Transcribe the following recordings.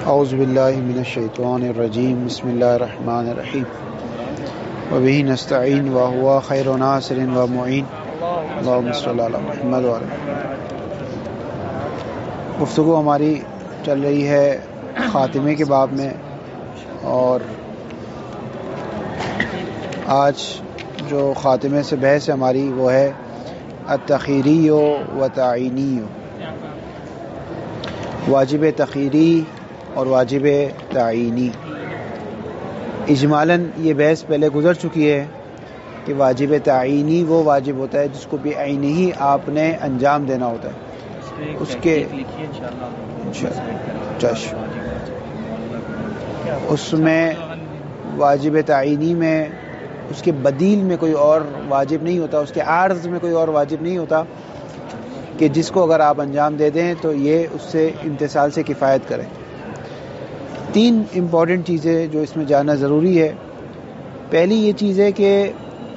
اعوذ باللہ من الشیطان الرجیم بسم اللہ الرحمن الرحیم وبہ نستعین وہو خیر ناصر و معین اللہم صلی علی محمد وعلی. گفتگو ہماری چل رہی ہے خاتمے کے باب میں، اور آج جو خاتمے سے بحث ہے ہماری وہ ہے التخیری و تعینی، واجب تخیری اور واجب تعینی. اجمالاً یہ بحث پہلے گزر چکی ہے کہ واجب تعینی وہ واجب ہوتا ہے جس کو بعینہ ہی آپ نے انجام دینا ہوتا ہے. اس کے اس میں واجب تعینی میں اس کے بدیل میں کوئی اور واجب نہیں ہوتا، اس کے عارض میں کوئی اور واجب نہیں ہوتا کہ جس کو اگر آپ انجام دے دیں تو یہ اس سے امتثال سے کفایت کرے. تین امپورٹنٹ چیزیں جو اس میں جاننا ضروری ہے. پہلی یہ چیز ہے کہ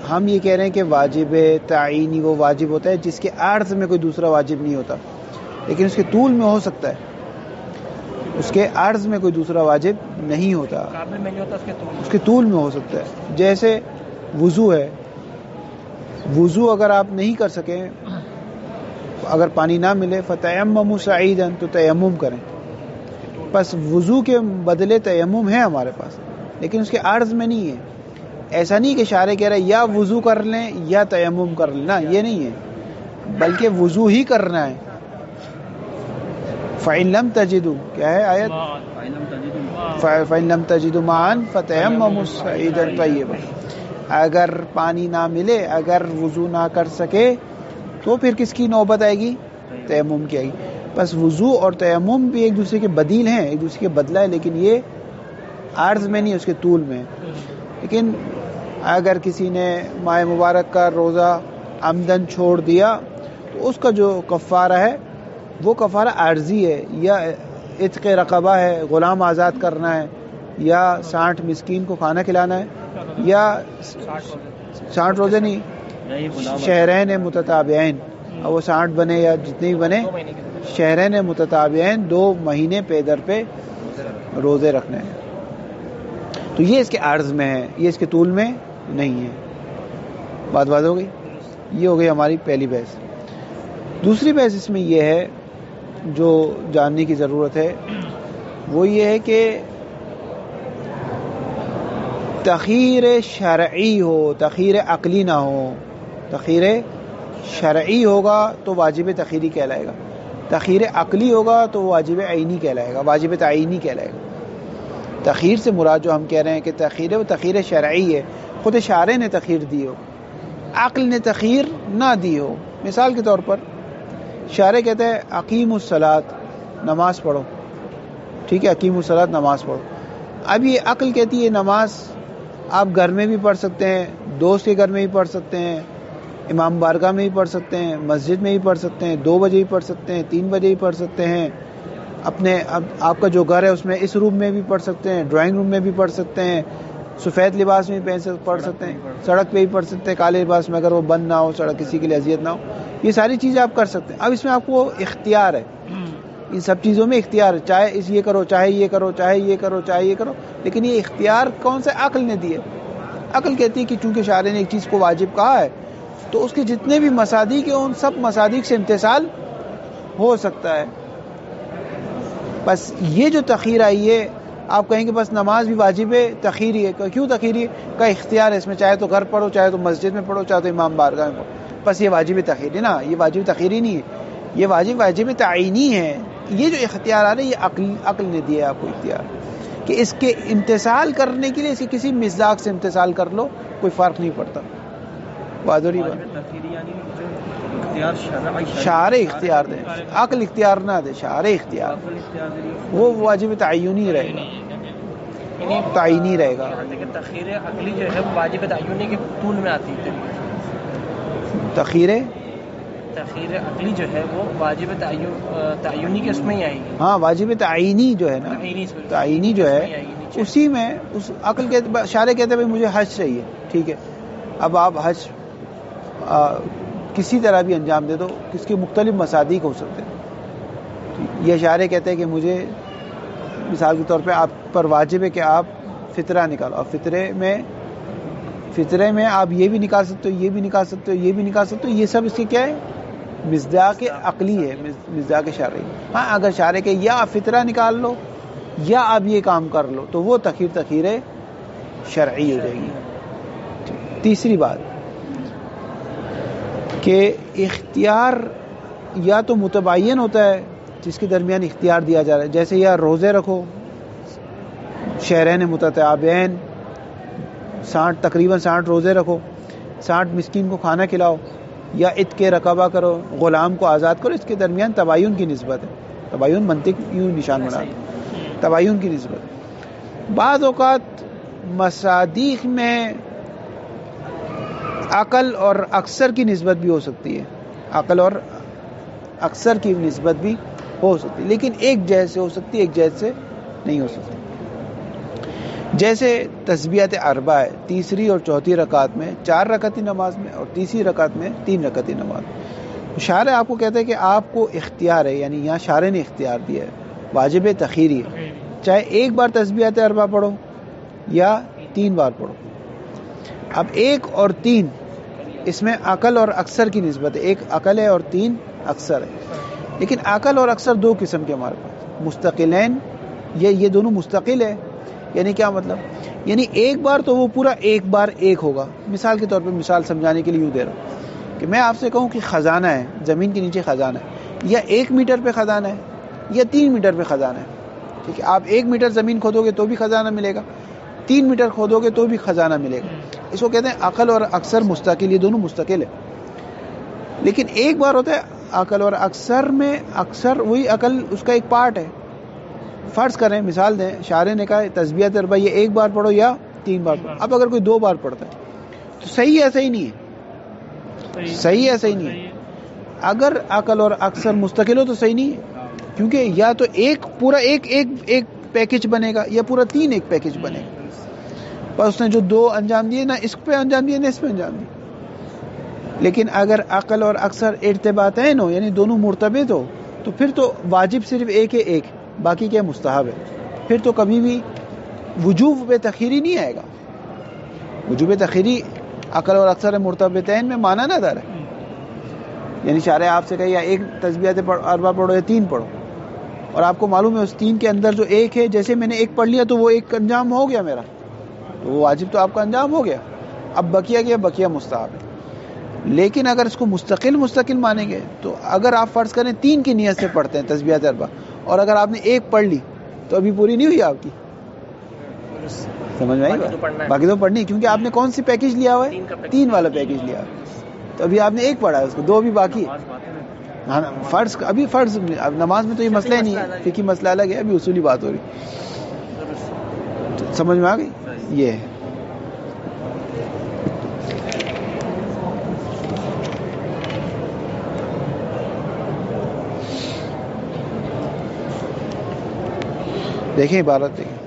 ہم یہ کہہ رہے ہیں کہ واجب تعینی وہ واجب ہوتا ہے جس کے عارض میں کوئی دوسرا واجب نہیں ہوتا، لیکن اس کے طول میں ہو سکتا ہے. اس کے عرض میں کوئی دوسرا واجب نہیں ہوتا، اس کے طول میں ہو سکتا ہے. جیسے وضو ہے، وضو اگر آپ نہیں کر سکیں، اگر پانی نہ ملے فتیمموا صعیدا تو تیمم کریں. بس وضو کے بدلے تیمم ہے ہمارے پاس، لیکن اس کے عرض میں نہیں ہے. ایسا نہیں کہ شارع کہہ رہے یا وضو کر لیں یا تیمم کر لیں، نا یہ نہیں ہے، بلکہ وضو ہی کرنا ہے. فَإِن لَمْ تَجِدُوا کیا ہے آیت، فَإِن لَمْ تَجِدُوا مَاءً فَتَيَمَّمُوا صَعِيدًا طَيِّبًا. اگر پانی نہ ملے، اگر وضو نہ کر سکے تو پھر کس کی نوبت آئے گی؟ تیمم کی آئے گی. بس وضو اور تیمم بھی ایک دوسرے کے بدیل ہیں، ایک دوسرے کے بدلہ ہے، لیکن یہ عرض میں نہیں، اس کے طول میں. لیکن اگر کسی نے ماہ مبارک کا روزہ عمدن چھوڑ دیا تو اس کا جو کفارہ ہے وہ کفارہ عارضی ہے، یا عتق رقبہ ہے، غلام آزاد کرنا ہے، یا 60 مسکین کو کھانا کھلانا ہے، یا 60 روزے نہیں، شہرین متتابعین، اور وہ 60 بنے یا جتنے بھی بنے، شہرین متتابعین 2 مہینے پے در پہ روزے رکھنے ہیں. تو یہ اس کے عرض میں ہے، یہ اس کے طول میں نہیں ہے. بات ہو گئی. یہ ہو گئی ہماری پہلی بحث. دوسری بحث اس میں یہ ہے جو جاننے کی ضرورت ہے، وہ یہ ہے کہ تخیر شرعی ہو، تخیر عقلی نہ ہو. تخیر شرعی ہوگا تو واجب تخیری کہلائے گا، تخیر عقلی ہوگا تو واجب عینی کہلائے گا، واجب تعینی کہلائے گا. تخیر سے مراد جو ہم کہہ رہے ہیں کہ تخیر ہے وہ تخیر شرعی ہے، خود شارع نے تخیر دی ہو، عقل نے تخیر نہ دی ہو. مثال کے طور پر شارع کہتا ہے اقیم الصلاۃ، نماز پڑھو، ٹھیک ہے، اقیم الصلاۃ، نماز پڑھو. اب یہ عقل کہتی ہے نماز آپ گھر میں بھی پڑھ سکتے ہیں، دوست کے گھر میں بھی پڑھ سکتے ہیں، امام بارگاہ میں بھی پڑھ سکتے ہیں، مسجد میں بھی پڑھ سکتے ہیں، 2 بجے بھی پڑھ سکتے ہیں، 3 بجے بھی پڑھ سکتے ہیں، اپنے آپ کا جو گھر ہے اس میں اس روم میں بھی پڑھ سکتے ہیں، ڈرائنگ روم میں بھی پڑھ سکتے ہیں، سفید لباس میں بھی پڑھ سکتے ہیں، سڑک پہ بھی پڑھ سکتے ہیں کالے لباس میں، اگر وہ بند نہ ہو، سڑک کسی کے لیے اذیت نہ ہو. یہ ساری چیزیں آپ کر سکتے ہیں. اب اس میں آپ کو اختیار ہے، ان سب چیزوں میں اختیار ہے، چاہے یہ کرو، چاہے یہ کرو، چاہے یہ کرو، چاہے یہ کرو. لیکن یہ اختیار کون سے عقل نے دیے؟ عقل کہتی ہے کہ چونکہ شارع نے ایک چیز کو واجب کہا ہے تو اس کے جتنے بھی مصادیق ہیں ان سب مصادیق سے امتثال ہو سکتا ہے. بس یہ جو تخیر آئی ہے، آپ کہیں گے بس نماز بھی واجب ہے، تخیری ہے. کیوں تخیری ہے؟ کا اختیار ہے اس میں، چاہے تو گھر پڑھو، چاہے تو مسجد میں پڑھو، چاہے تو امام بارگاہ میں پڑھو. بس یہ واجب تخیری نا، یہ واجب تخیری نہیں ہے، یہ واجب تعینی ہے. یہ جو اختیار آ رہا ہے یہ عقل نے دیا ہے آپ کو اختیار کہ اس کے امتثال کرنے کے لیے اس کے کسی مزاق سے امتثال کر لو، کوئی فرق نہیں پڑتا. بہادری شارع اختیار دے، عقل اختیار نہ دے، شارع اختیار، وہ واجب تعینی رہے گا، تعینی رہے گا. لیکن تخیر عقلی جو ہے وہ واجب تعینی کے طول میں آتی ہے. تخیر عقلی جو ہے وہ واجب تعینی کے اس میں ہی آئے گی. ہاں، واجب تعینی جو ہے نا، تعینی جو ہے اسی میں، اس عقل کے شارع کہتے ہیں بھائی مجھے حج چاہیے، ٹھیک ہے. اب آپ حج کسی طرح بھی انجام دے دو، اس کے مختلف مصادیق ہو سکتے ہیں. یہ شارع کہتے ہیں کہ مجھے مثال کے طور پہ آپ پر واجب ہے کہ آپ فطرہ نکالو، اور فطرے میں آپ یہ بھی نکال سکتے ہو، یہ بھی نکال سکتے ہو، یہ بھی نکال سکتے ہو، یہ سب اس کے کیا ہے؟ مصداق عقلی ہے، مصداق شرعی. ہاں اگر شارع کہ یا آپ فطرہ نکال لو یا آپ یہ کام کر لو تو وہ تخیر شرعی ہو جائے گی. تیسری بات کہ اختیار یا تو متبین ہوتا ہے جس کے درمیان اختیار دیا جا رہا ہے، جیسے یا روزے رکھو شہرین متتابعین، تقریباً 60 روزے رکھو، 60 مسکین کو کھانا کھلاؤ، یا عتق رقبہ کرو، غلام کو آزاد کرو. اس کے درمیان تباین کی نسبت ہے. تباین منطق یوں نشان بنا تباین کی نسبت. بعض اوقات مصادیق میں عقل اور اکثر کی نسبت بھی ہو سکتی ہے، عقل اور اکثر کی نسبت بھی ہو سکتی ہے، لیکن ایک جہت سے ہو سکتی ہے، ایک جہت سے نہیں ہو سکتی. جیسے تسبیحات اربع ہے، تیسری اور چوتھی رکعت میں 4 رکعتی نماز میں، اور تیسری رکعت میں 3 رکعتی نماز. شارع آپ کو کہتا ہے کہ آپ کو اختیار ہے، یعنی یہاں شارع نے اختیار دیا ہے، واجب تخیری ہے، چاہے ایک بار تسبیحات اربع پڑھو یا 3 بار پڑھو. اب 1 اور 3 اس میں عقل اور اکثر کی نسبت ہے، 1 عقل ہے اور 3 اکثر ہے. لیکن عقل اور اکثر 2 قسم کے ہمارے پاس، مستقلین، یہ دونوں مستقل ہے. یعنی کیا مطلب؟ یعنی ایک بار تو وہ پورا ایک بار ایک ہوگا. مثال کے طور پہ، مثال سمجھانے کے لیے یوں دے رہا ہوں کہ میں آپ سے کہوں کہ خزانہ ہے، زمین کے نیچے خزانہ ہے، یا 1 میٹر پہ خزانہ ہے یا 3 میٹر پہ خزانہ ہے. ٹھیک ہے، آپ 1 میٹر زمین کھودو گے تو بھی خزانہ ملے گا، 3 میٹر کھودو گے تو بھی خزانہ ملے گا. اس کو کہتے ہیں عقل اور اکثر مستقل، یہ دونوں مستقل ہے. لیکن ایک بار ہوتا ہے عقل اور اکثر میں، اکثر وہی عقل اس کا ایک پارٹ ہے. فرض کریں، مثال دیں، شارع نے کہا تسبیحات اربع یہ 1 بار پڑھو یا 3 بار پڑھو. اب اگر کوئی 2 بار پڑھتا ہے تو صحیح ہے، صحیح نہیں ہے؟ صحیح ہے، صحیح نہیں ہے. اگر عقل اور اکثر مستقل ہو تو صحیح نہیں ہے، کیونکہ یا تو ایک پورا ایک پیکج بنے گا یا پورا 3 ایک پیکج بنے گا. پر اس نے جو 2 انجام دیے، نہ اس پہ انجام دیے نہ اس پہ انجام دیے. لیکن اگر عقل اور اکثر ارتباطین ہو، یعنی دونوں مرتبط ہو، تو پھر تو واجب صرف ایک ہے، ایک، باقی کیا مستحب ہے. پھر تو کبھی بھی وجوب تخیری نہیں آئے گا. وجوب تخیری عقل اور اکثر مرتبطین میں مانا نہ دار ہے. یعنی شارع آپ سے کہے یا 1 تسبیحات اربع پڑھو یا 3 پڑھو، اور آپ کو معلوم ہے اس 3 کے اندر جو 1 ہے، جیسے میں نے 1 پڑھ لیا تو وہ 1 انجام ہو گیا میرا، تو وہ واجب تو آپ کا انجام ہو گیا. اب بقیہ مستحب ہے. لیکن اگر اس کو مستقل مانیں گے تو اگر آپ فرض کریں 3 کی نیت سے پڑھتے ہیں تسبیحات اربع، اور اگر آپ نے 1 پڑھ لی تو ابھی پوری نہیں ہوئی آپ کی. سمجھ میں آئی؟ باقی تو پڑھنی، کیونکہ آپ نے کون سی پیکج لیا ہوا ہے؟ 3 والا پیکج لیا ہے. تو ابھی آپ نے 1 پڑھا ہے، اس کو 2 بھی باقی ہے. ہاں فرض، ابھی فرض نماز میں تو یہ مسئلہ ہی نہیں ہے، فقہی مسئلہ الگ ہے، ابھی اصولی بات ہو رہی. سمجھ میں آ گئی؟ یہ ہے. دیکھیں عبارت دیکھیں.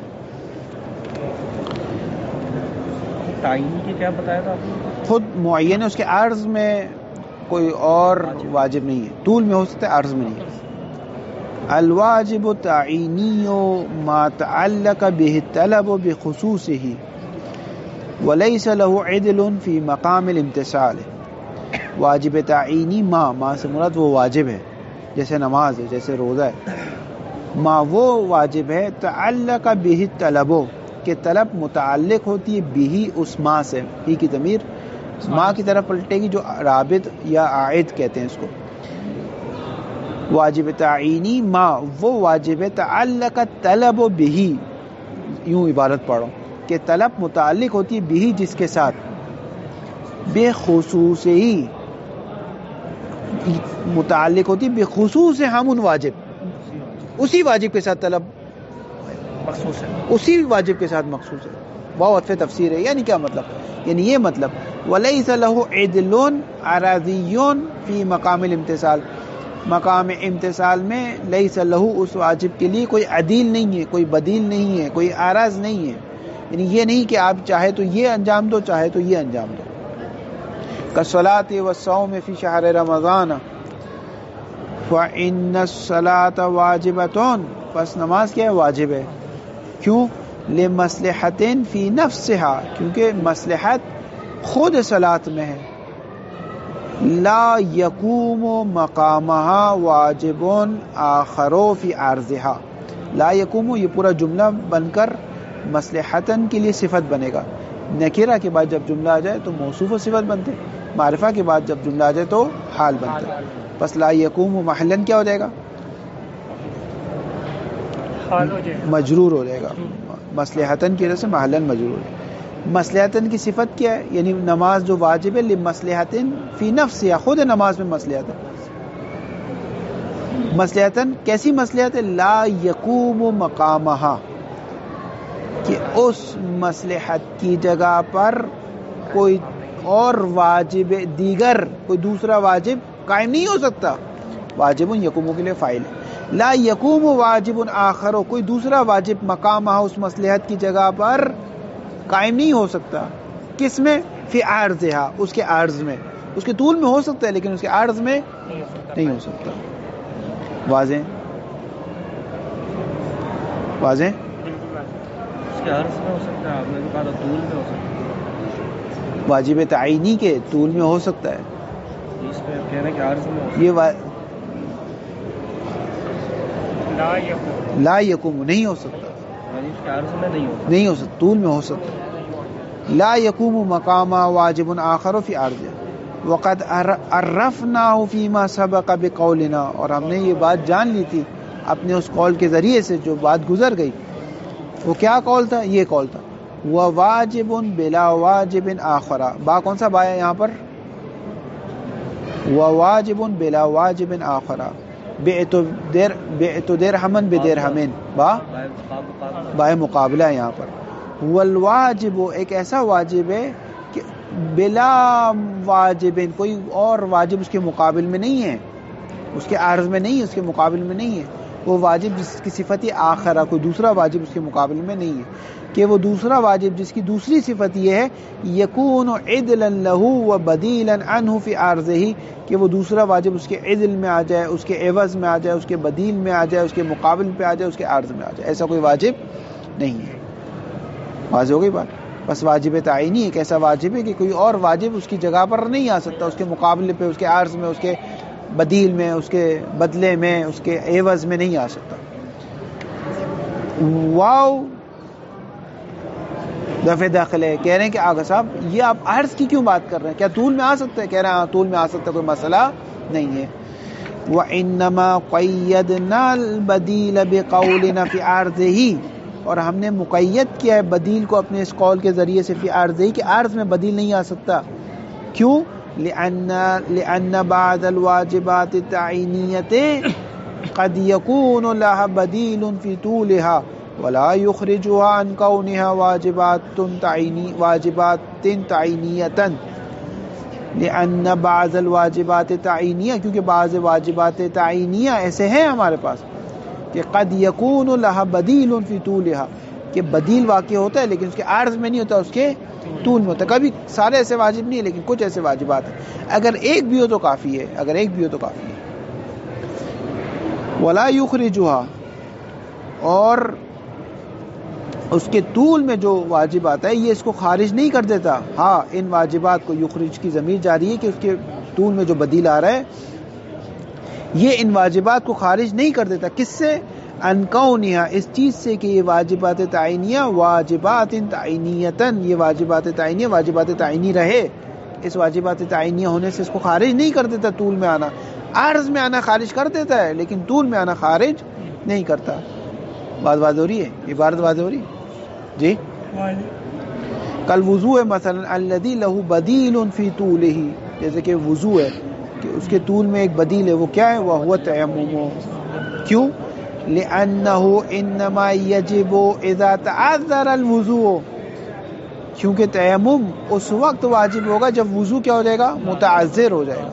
تعین کی کیا بتایا تھا آپ نے؟ خود معین ہے، اس کے عرض میں کوئی اور واجب نہیں ہے. طول میں ہو سکتا ہے، عرض میں نہیں ہے. الواجب تعینی ما تعلق به الطلب بخصوصه وليس له عدل في مقام الامتثال. واجب تعینی ما سے مراد وہ واجب ہے، جیسے نماز ہے، جیسے روزہ ہے. ما وہ واجب ہے تعلق به الطلب، کہ طلب متعلق ہوتی ہے بھی اس ما سے، ہی کی ضمیر ما کی طرف پلٹے گی، جو رابط یا عائد کہتے ہیں اس کو. واجب تعینی ما وہ واجب ہے تعلق طلب بھی، یوں عبارت پڑھو کہ طلب متعلق ہوتی ہے بھی جس کے ساتھ، بے خصوص ہی متعلق ہوتی ہے، بے خصوص ہم واجب، اسی واجب کے ساتھ طلب مخصوص ہے، اسی واجب کے ساتھ مخصوص ہے. واو عطف تفسیر ہے. یعنی کیا مطلب؟ یعنی یہ مطلب وَلَيْسَ لَهُ عِدْلٌ عَرَضِيٌّ فِي مقام الامتثال، مقام امتثال میں لیس لہو اس واجب کے لیے کوئی عدیل نہیں ہے، کوئی بدیل نہیں ہے، کوئی عارض نہیں ہے. یعنی یہ نہیں کہ آپ چاہے تو یہ انجام دو، چاہے تو یہ انجام دو. كالصلاة والصوم في شهر رمضان فإن الصلاة واجبة بس نماز کیا ہے؟ واجب ہے. کیوں؟ لمصلحتن فی نفسها، کیونکہ مصلحت خود صلاۃ میں ہے. لا یقوم مقامها واجب آخر فی عرضها. لا یقوم یہ پورا جملہ بن کر مصلحتن کے لیے صفت بنے گا. نکرہ کے بعد جب جملہ آ جائے تو موصوف و صفت بنتے، معرفہ کے بعد جب جملہ آ جائے تو حال بنتے. بس لا یقوم محلن کیا ہو جائے گا؟ حال ہو جائے. مجرور ہو جائے گا. مصلحتن کی وجہ سے محلن مجرور ہے. مصلحتن کی صفت کیا ہے؟ یعنی نماز جو واجب ہے لمصلحتن فی نفسها، خود نماز میں مصلحت ہے. مصلحتن کیسی مصلحت ہے؟ لا یقوم مقامها، کہ اس مصلحت کی جگہ پر کوئی اور واجب دیگر، کوئی دوسرا واجب قائم نہیں ہو سکتا. واجب یقوم کے لیے فاعل ہے. لا یقوم واجب آخر، کوئی دوسرا واجب مقامہ اس مصلحت کی جگہ پر قائم نہیں ہو سکتا. کس میں؟ فی عرضها، اس کے عرض میں. اس کے طول میں ہو سکتا ہے لیکن اس کے عرض میں نہیں ہو سکتا. واضح واضح. اس کے عرض میں ہو سکتا ہے، آپ نے کہا طول میں ہو سکتا ہے. واجب تعینی کے طول میں ہو سکتا ہے. اس میں کہہ رہے ہیں کہ عرض میں ہو یہ سکتا ہے. لا یقوم نہیں ہو سکتا، اس کے عرض میں نہیں ہو سکتا. نہیں ہو سکتا، طول میں ہو سکتا. لا یقوم مقامہ واجب آخر فی عرضه. وقد عرفناه فيما سبق بقولنا، اور ہم نے یہ بات جان لی تھی اپنے اس قول کے ذریعے سے جو بات گزر گئی. وہ کیا قول تھا؟ یہ قول تھا وواجب بلا واجب آخر. با کون سا با ہے یہاں پر؟ وواجب بلا واجب آخر. بعت درہمن بدرہمین، با مقابلہ ہے یہاں پر. والواجب ایک ایسا واجب ہے کہ بلا واجب، کوئی اور واجب اس کے مقابل میں نہیں ہے، اس کے عرض میں نہیں ہے، اس کے مقابل میں نہیں ہے. وہ واجب جس کی صفت آخرہ، کوئی دوسرا واجب اس کے مقابل میں نہیں ہے. کہ وہ دوسرا واجب جس کی دوسری صفت یہ ہے یکون عدلا له وبدیلا عنہ فی عرضه، کہ وہ دوسرا واجب اس کے عدل میں آ جائے، اس کے عوض میں آ جائے، اس کے بدیل میں آ جائے، اس کے مقابل پہ آ جائے، اس کے عرض میں آ جائے. ایسا کوئی واجب نہیں ہے. واضح ہو گئی بات؟ بس واجب تعینی ایک ایسا واجب ہے کہ کوئی اور واجب اس کی جگہ پر نہیں آ سکتا، اس کے مقابلے پہ، اس کے عرض میں، اس کے بدیل میں، اس کے بدلے میں، اس کے عوض میں نہیں آ سکتا. واو دفع داخل ہے. کہہ رہے ہیں کہ آغا صاحب یہ آپ عرض کی کیوں بات کر رہے ہیں؟ کیا طول میں آ سکتا ہے؟ کہہ رہے ہیں ہاں طول میں آ سکتا ہے، کوئی مسئلہ نہیں ہے. وَإِنَّمَا قَيَّدْنَا الْبَدِيلَ بِقَوْلِنَا فِي عَرْضِهِ، اور ہم نے مقید کیا ہے بدیل کو اپنے اس قول کے ذریعے سے فی عرضی، کہ عرض میں بدیل نہیں آ سکتا. کیوں؟ لأن بعض الواجبات التعینیة قد يكون لها بدیل فی طولها ولا يخرجها عن كونها واجبات تعینیة. لأن بعض الواجبات التعینیة، کیونکہ بعض واجبات تعینیہ ایسے ہیں ہمارے پاس کہ قد یکون لها بدیل فی طولها، کہ بدیل واقع ہوتا ہے لیکن اس کے عرض میں نہیں ہوتا، اس کے طول میں ہوتا ہے. کبھی سارے ایسے واجب نہیں ہے لیکن کچھ ایسے واجبات ہیں، اگر ایک بھی ہو تو کافی ہے، اگر ایک بھی ہو تو کافی ہے. ولا یخرجها، اور اس کے طول میں جو واجب آتا ہے یہ اس کو خارج نہیں کر دیتا. ہاں ان واجبات کو، یخرج کی ضمیر جاری ہے کہ اس کے طول میں جو بدیل آ رہا ہے یہ ان واجبات کو خارج نہیں کر دیتا. کس سے؟ ان کونہا، اس چیز سے کہ یہ واجبات تعینیہ واجبات تعینیتن، یہ واجبات تعینیہ واجبات تعینی رہے. اس واجبات تعینیہ ہونے سے اس کو خارج نہیں کر دیتا. طول میں آنا، عرض میں آنا خارج کر دیتا ہے لیکن طول میں آنا خارج نہیں کرتا. بات واضح ہو رہی ہے؟ عبارت واضح ہو رہی ہے جی. کل وضو ہے مثلا الذی له بدیل فی طولہ، جیسے کہ وضو ہے کہ اس کے طول میں ایک بدیل ہے. وہ کیا ہے؟ وہو تیمم. کیوں؟ لأنه انما یجب اذا تعذر الوضوء، کیونکہ تیمم اس وقت واجب ہوگا جب وضو کیا ہو جائے گا؟ متعذر ہو جائے گا.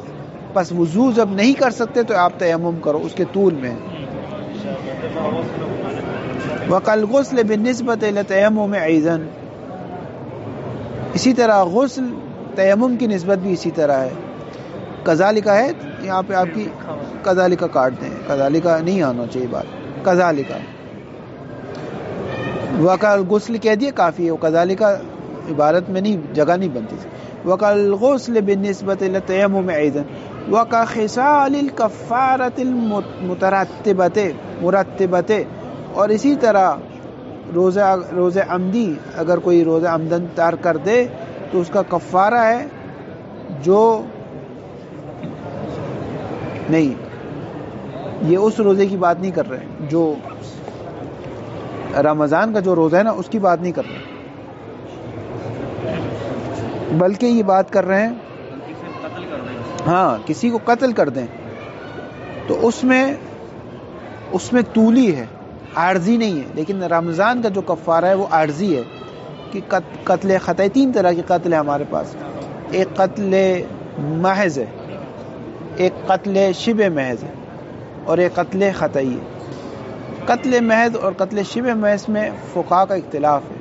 بس وضو جب نہیں کر سکتے تو آپ تیمم کرو اس کے طول میں. وقل غسل بالنسبت الى تیمم ایضا، اسی طرح غسل تیمم کی نسبت بھی اسی طرح ہے. کذالک ہے یہاں پہ آپ کی کذالک کاٹ دیں، کذالک نہیں آنا چاہیے بات. کذالک وکل غسل کہہ دیے کافی ہے، وہ کذالک عبارت میں نہیں، جگہ نہیں بنتی. وکل غسل بالنسبت للتیمم ایضا وکخصال الکفارۃ مرتبۃ، اور اسی طرح روزہ عمدی، اگر کوئی روزہ عمدن ترک کر دے تو اس کا کفارہ ہے جو نہیں، یہ اس روزے کی بات نہیں کر رہے ہیں جو رمضان کا جو روزہ ہے نا اس کی بات نہیں کر رہے، بلکہ یہ بات کر رہے ہیں ہاں کسی کو قتل کر دیں تو اس میں طولی ہے، عارضی نہیں ہے. لیکن رمضان کا جو کفارہ ہے وہ عارضی ہے کہ قتل خطائی، 3 طرح کی قتل ہے ہمارے پاس، ایک قتل محض ہے، ایک قتل شبہ محض ہے، اور ایک قتل خطائی ہے. قتل محض اور قتل شبہ محض میں فقہا کا اختلاف ہے.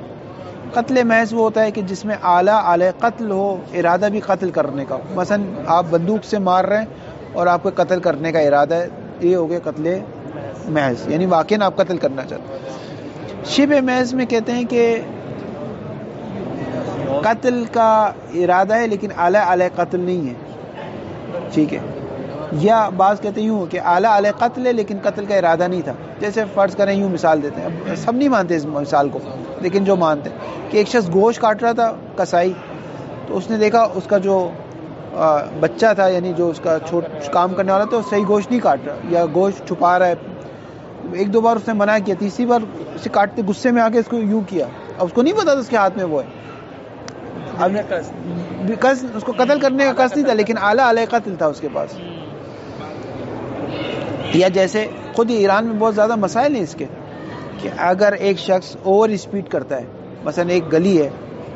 قتل محض وہ ہوتا ہے کہ جس میں اعلیٰ علیہ قتل ہو، ارادہ بھی قتل کرنے کا، مثلا آپ بندوق سے مار رہے ہیں اور آپ کو قتل کرنے کا ارادہ ہے، یہ ہو گیا قتل محض، یعنی واقعاً آپ قتل کرنا چاہتے ہیں. شبہ محض میں کہتے ہیں کہ قتل کا ارادہ ہے لیکن اعلیٰ علیہ قتل نہیں ہے، ٹھیک ہے. یا بعض کہتے ہیں یوں کہ اعلیٰ علیہ قتل ہے لیکن قتل کا ارادہ نہیں تھا. جیسے فرض کریں، یوں مثال دیتے ہیں، اب سب نہیں مانتے اس مثال کو، لیکن جو مانتے ہیں کہ ایک شخص گوشت کاٹ رہا تھا کسائی، تو اس نے دیکھا اس کا جو بچہ تھا، یعنی جو اس کا کام کرنے والا تھا، وہ صحیح گوشت نہیں کاٹ رہا یا گوشت چھپا رہا ہے. 1-2 بار اس نے منع کیا، تیسری بار اسے کاٹتے غصے میں آ کے اس کو یوں کیا. اب اس کو نہیں پتا تھا اس کے ہاتھ میں وہ ہے، اب اس کو قتل کرنے کا قصد نہیں تھا لیکن اعلیٰ علیہ قتل تھا اس کے پاس. یا جیسے خود ایران میں بہت زیادہ مسائل ہیں اس کے، کہ اگر ایک شخص اوور اسپیڈ کرتا ہے، مثلا ایک گلی ہے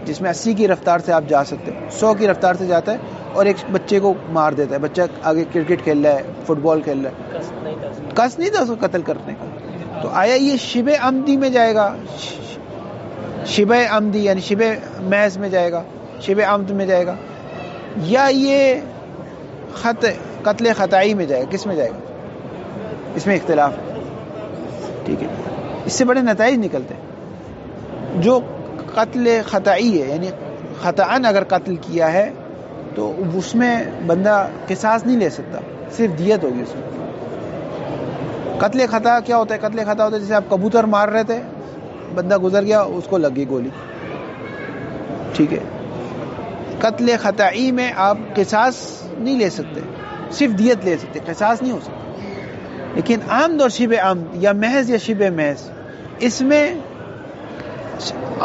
جس میں 80 کی رفتار سے آپ جا سکتے ہو، 100 کی رفتار سے جاتا ہے اور ایک بچے کو مار دیتا ہے، بچہ آگے کرکٹ کھیل رہا ہے، فٹ بال کھیل رہا ہے، قصد نہیں تھا اس کو قتل کرنے کا، تو آیا یہ شبہ عمدی میں جائے گا؟ شبہ عمدی یعنی شبہ محض میں جائے گا، شبہ عمد میں جائے گا، یا یہ قتل خطائی میں جائے گا؟ کس میں جائے گا؟ اس میں اختلاف ہے، ٹھیک ہے. اس سے بڑے نتائج نکلتے ہیں. جو قتل خطائی ہے یعنی خطأً اگر قتل کیا ہے تو اس میں بندہ قصاص نہیں لے سکتا، صرف دیت ہوگی اس میں. قتل خطا کیا ہوتا ہے؟ قتل خطا ہوتا ہے جیسے آپ کبوتر مار رہے تھے، بندہ گزر گیا، اس کو لگ گئی گولی، ٹھیک ہے. قتل خطائی میں آپ قصاص نہیں لے سکتے، صرف دیت لے سکتے، قصاص نہیں ہو سکتا. لیکن عمد اور شبہ عمد یا محض یا شبہ محض، اس میں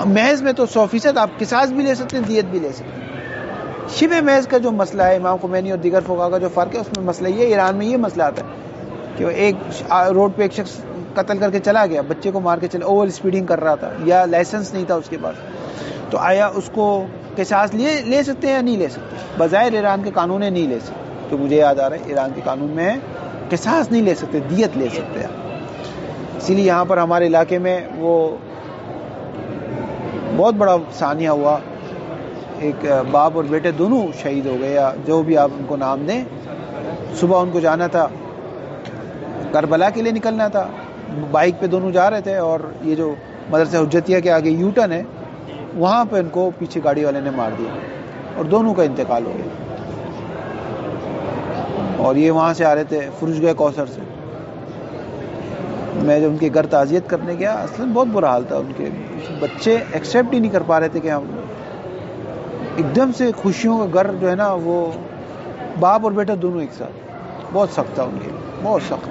محض میں تو 100% آپ قصاص بھی لے سکتے ہیں، دیت بھی لے سکتے ہیں. شبہ محض کا جو مسئلہ ہے، امام خمینی اور دیگر فقہا کا جو فرق ہے، اس میں مسئلہ یہ، ایران میں یہ مسئلہ آتا ہے کہ ایک روڈ پہ ایک شخص قتل کر کے چلا گیا، بچے کو مار کے چلا، اوور اسپیڈنگ کر رہا تھا یا لائسنس نہیں تھا اس کے پاس، تو آیا اس کو قصاص لے سکتے ہیں یا نہیں لے سکتے؟ بظاہر ایران کے قانون ہے نہیں لے سکتے، تو مجھے یاد آ رہا ہے ایران کے قانون میں ہے قصاص نہیں لے سکتے، دیت لے سکتے ہیں. اسی لیے یہاں پر ہمارے علاقے میں وہ بہت بڑا ثانیہ ہوا، ایک باپ اور بیٹے دونوں شہید ہو گئے، یا جو بھی آپ ان کو نام دیں. صبح ان کو جانا تھا، کربلا کے لیے نکلنا تھا، بائک پہ دونوں جا رہے تھے، اور یہ جو مدرسہ حجتیہ کے آگے یو ٹرن ہے وہاں پہ ان کو پیچھے گاڑی والے نے مار دیا اور دونوں کا انتقال ہو گیا. اور یہ وہاں سے آ رہے تھے فروزگاہ کوثر سے. میں جب ان کے گھر تعزیت کرنے گیا، اصلاً بہت برا حال تھا ان کے، بچے ایکسیپٹ ہی نہیں کر پا رہے تھے کہ ہم ایک دم سے خوشیوں کا گھر جو ہے نا، وہ باپ اور بیٹا دونوں ایک ساتھ. بہت سخت تھا ان کے، بہت سخت،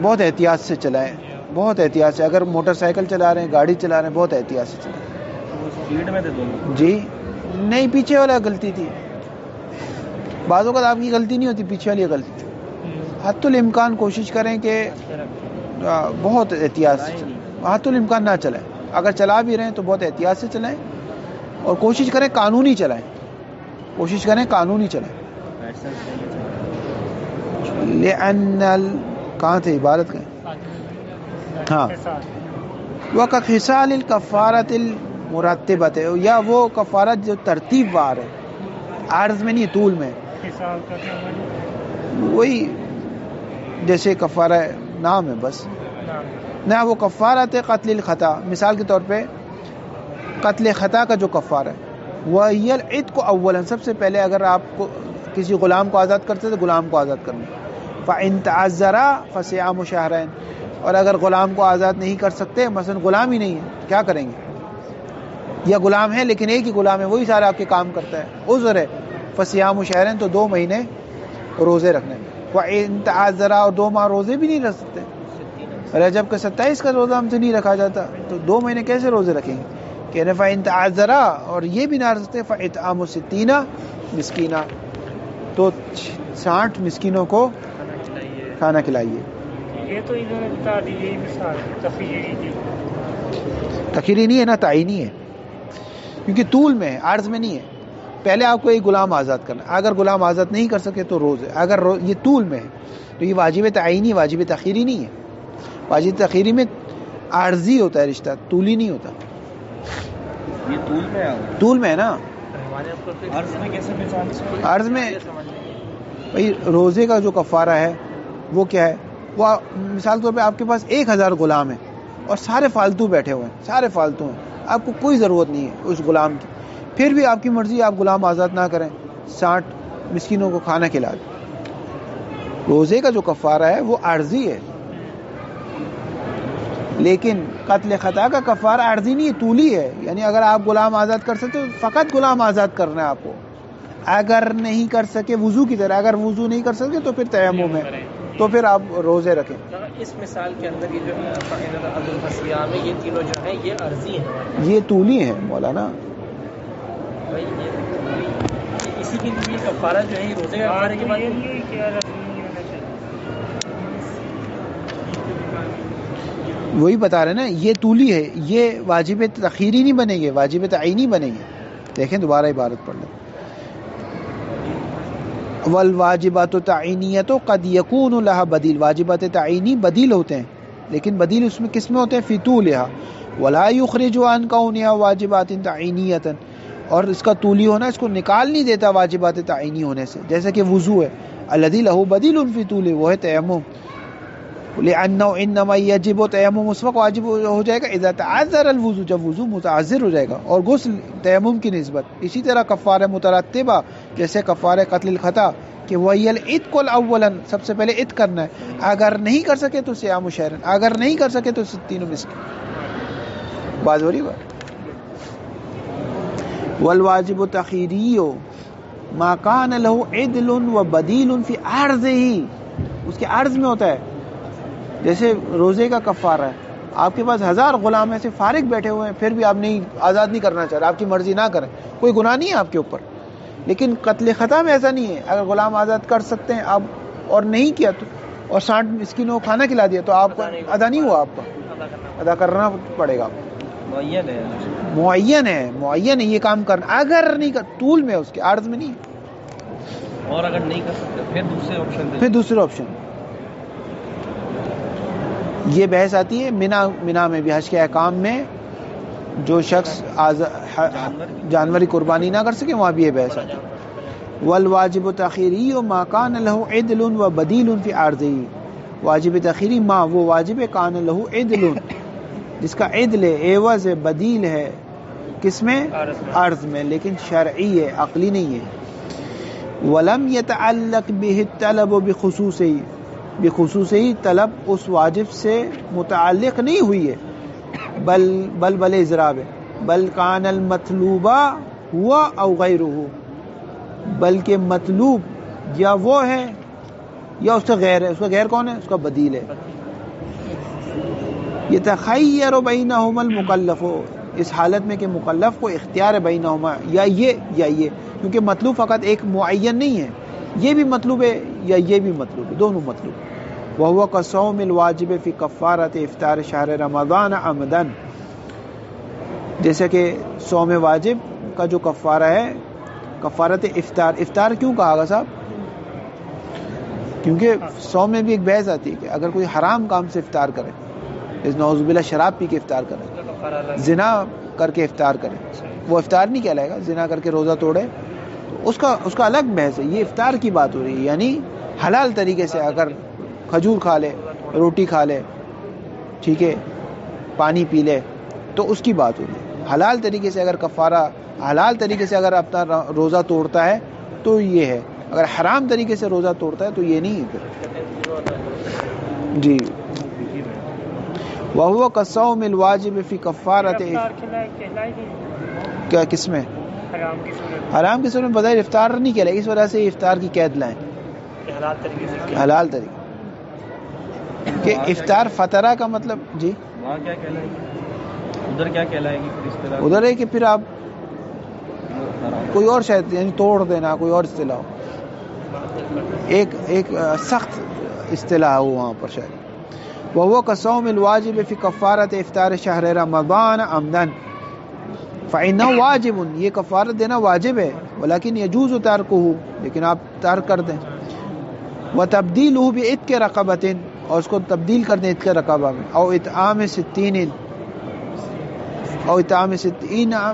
بہت احتیاط سے چلائیں، بہت احتیاط سے. اگر موٹر سائیکل چلا رہے ہیں، گاڑی چلا رہے ہیں، بہت احتیاط سے چلائیں. اسپیڈ میں تھے دونوں؟ جی نہیں، پیچھے والا غلطی تھی. بعض اوقات آپ کی غلطی نہیں ہوتی، پیچھے والی غلطی تھی. حتی الامکان کوشش کریں کہ بہت احتیاط سے چلائیں، حتی الامکان نہ چلائیں. اگر چلا بھی رہے ہیں تو بہت احتیاط سے چلائیں، اور کوشش کریں قانونی چلائیں، کوشش کریں قانونی چلائیں. کہاں تھے عبارت کا؟ ہاں، وَكَخِصَالِ الْكَفَّارَةِ الْمُرَتِّبَةِ، یا وہ کفارت جو ترتیب وار ہے، عارض میں نہیں، طول میں. وہی جیسے کفارہ نام ہے بس نہ، وہ کفارات قتل الخطا، مثال کے طور پہ قتل خطا کا جو کفارہ ہے وہ العتق اولا، سب سے پہلے اگر آپ کو کسی غلام کو آزاد کرتے تو غلام کو آزاد کرنا، فإن تعذرا فصيام شهرين، اور اگر غلام کو آزاد نہیں کر سکتے، مثلا غلام ہی نہیں ہے، کیا کریں گے؟ یا غلام ہے لیکن ایک ہی غلام ہے، وہی سارا آپ کے کام کرتا ہے، عذر ہے، فصيام شهرين، تو 2 مہینے روزے رکھنے، وإن تعذرا، اور 2 ماہ روزے بھی نہیں رکھ سکتے، رجب کا 27 کا روزہ ہم سے نہیں رکھا جاتا، تو 2 مہینے کیسے روزے رکھیں گے؟ کہنے فإن تعذرا، اور یہ بھی نہ رکھ سکتے، فإطعام 60 مسکینہ، تو 60 مسکینوں کو کھانا کھلائیے۔ یہ تو انہوں نے بتا دی یہی مثال تخیری دی، تخیری نہیں ہے نا، تعینی ہے، کیونکہ طول میں ہے، عرض میں نہیں ہے۔ پہلے آپ کو ایک غلام آزاد کرنا، اگر غلام آزاد نہیں کر سکے تو روزے، اگر یہ طول میں ہے تو یہ واجب تعینی، واجب تخیری نہیں ہے۔ واجب تخیری میں عارضی ہوتا ہے رشتہ، طولی نہیں ہوتا۔ یہ طول میں ہے، طول میں ہے نا، عرض میں کیسے پہچان سکتے؟ عرض میں بھائی روزے کا جو کفارہ ہے وہ کیا ہے؟ وہ مثال کے طور پہ آپ کے پاس 1000 غلام ہیں اور سارے فالتو بیٹھے ہوئے ہیں، سارے فالتو ہیں، آپ کو کوئی ضرورت نہیں ہے اس غلام کی، پھر بھی آپ کی مرضی آپ غلام آزاد نہ کریں، 60 مسکینوں کو کھانا کھلا دیں۔ روزے کا جو کفارہ ہے وہ عارضی ہے، لیکن قتل خطا کا کفارہ عارضی نہیں ہے، طولی ہے، یعنی اگر آپ غلام آزاد کر سکتے تو فقط غلام آزاد کرنا ہے آپ کو، اگر نہیں کر سکے وضو کی طرح، اگر وضو نہیں کر سکے تو پھر تیمم ہے، تو پھر آپ روزے رکھیں۔ اس مثال کے اندر یہ جو ہے یہ تینوں جو ہیں یہ عرضی ہیں، یہ طولی ہیں مولانا، اسی کے لیے کفارہ جو ہے یہ روزے کا کفارے کے بعد وہی بتا رہے نا، یہ طولی ہے، یہ واجب تخیری نہیں بنے گے، واجب تعینی بنے گے۔ دیکھیں دوبارہ عبارت پڑھ لیں، والواجبات تعینیۃ قد یکون لها بدیل، واجبات تعینی بدیل ہوتے ہیں، لیکن بدیل اس میں کس میں ہوتے ہیں؟ فی طولها، ولا یخرج عن کونها واجبات تعینیۃ، اور اس کا طولی ہونا اس کو نکال نہیں دیتا واجبات تعینی ہونے سے، جیسا کہ وضو ہے، الذی له بدیل فی طولہ، وہ ہے تیمم، لأنه انما یجب تیمم اس وقت واجب ہو جائے گا اذا تعذر الوضو، جب وضو متعذر ہو جائے گا، اور غسل تیمم کی نسبت۔ اسی طرح کفارہ مترتبہ جیسے کفارہ قتل الخطا کہ وہی العتق الاولا، سب سے پہلے عتق کرنا ہے، اگر نہیں کر سکے تو صیام شہر، اگر نہیں کر سکے تو 60 مسکین۔ بات ہو رہی بات۔ والواجب تخیری ما کان له عدل وبدیل فی عرضه، اس کے عرض میں ہوتا ہے، جیسے روزے کا کفارہ ہے، آپ کے پاس 1000 غلام ایسے فارغ بیٹھے ہوئے ہیں، پھر بھی آپ نہیں آزاد نہیں کرنا چاہ رہے، آپ کی مرضی نہ کریں، کوئی گناہ نہیں ہے آپ کے اوپر، لیکن قتل خطا میں ایسا نہیں ہے، اگر غلام آزاد کر سکتے ہیں آپ اور نہیں کیا تو، اور 60 مسکینوں کو کھانا کھلا دیا تو آپ کو ادا نہیں ہوا، آپ کا ادا کرنا پڑے گا، معین ہے، معین ہے، معین ہے یہ کام کرنا، اگر نہیں کر طول میں، اس کے عرض میں نہیں ہے، اور اگر نہیں کر سکتے پھر دوسرے آپشن، پھر دوسرا آپشن۔ یہ بحث آتی ہے منا میں بھی، حج کے احکام میں جو شخص جانوری قربانی نہ کر سکے وہاں بھی یہ بحث آتی ہے۔ والواجب تخیری ما کان له عدل وبدیل فی عرضه، واجب تخیری ما وہ واجب کان له عدل جس کا عدل ہے، عوض ہے، بدیل ہے، کس میں؟ عرض میں، لیکن شرعی ہے، عقلی نہیں ہے۔ ولم يتعلق به الطلب بخصوصه، بخصوصی طلب اس واجب سے متعلق نہیں ہوئی ہے، بل اضراب ہے، بل کان المطلوبہ ہوا او غیرہ، بلکہ مطلوب یا وہ ہے یا اس سے غیر ہے، اس کا غیر کون ہے؟ اس کا بدیل ہے۔ یتخیر بینہما المکلف، اس حالت میں کہ مکلف کو اختیار ہے بینہما، یا یہ، کیونکہ مطلوب فقط ایک معین نہیں ہے، یہ بھی مطلوب ہے یا یہ بھی مطلوب ہے، دونوں مطلوب۔ وَهُوَ كَصَوْمِ الْوَاجِبِ فِي كَفَّارَةِ إِفْطَارِ شَهْرِ رَمَضَانَ عَمْدًا، جیسا کہ صوم واجب کا جو کفارہ ہے، کفارت افطار، افطار کیوں کہا گا صاحب؟ کیونکہ صوم میں بھی ایک بحث آتی ہے کہ اگر کوئی حرام کام سے افطار کرے، جیسے نعوذ باللہ شراب پی کے افطار کرے، زنا کر کے افطار کرے، وہ افطار نہیں کہلائے گا، زنا کر کے روزہ توڑے تو اس کا الگ بحث ہے، یہ افطار کی بات ہو رہی ہے، یعنی حلال طریقے سے اگر کھجور کھا لے، روٹی کھا لے، ٹھیک ہے، پانی پی لے، تو اس کی بات ہوگی. حلال طریقے سے اگر کفارہ، حلال طریقے سے اگر اپنا روزہ توڑتا ہے تو یہ ہے، اگر حرام طریقے سے روزہ توڑتا ہے تو یہ نہیں ہے پھر. جی. وَهُوَ كَالصَّوْمِ الْوَاجِبِ فِي كَفَّارَةِ. کیا کس میں؟ حرام کی صورت میں بظاہر افطار نہیں کہلائے، اس وجہ سے افطار کی قید لائیں. حلال طریقے کہ افطار فطرہ کا مطلب. جی وہاں کیا کہلائے گی، ادھر کیا کہلائے گی پھر اصطلاح؟ ادھر ہے کہ پھر آپ کوئی اور شاید یعنی توڑ دینا، کوئی اور اصطلاح ہو، ایک سخت اصطلاح ہو وہاں پر شاید. وَهُوَ كَالصَّوْمِ الْوَاجِبِ فِي كَفَّارَةِ إِفْطَارِ شَهْرِ رَمَضَانَ عَمْدًا فَإِنَّهُ وَاجِبٌ. یہ کفارت دینا واجب ہے، ولیکن يَجُوزُ تَرْكُهُ، لیکن آپ ترک کر دیں. وَتَبْدِيلُهُ بِعِتْقِ رَقَبَةٍ، اور اس کو تبدیل کر دیں عتق رقبہ میں. او اطعام 60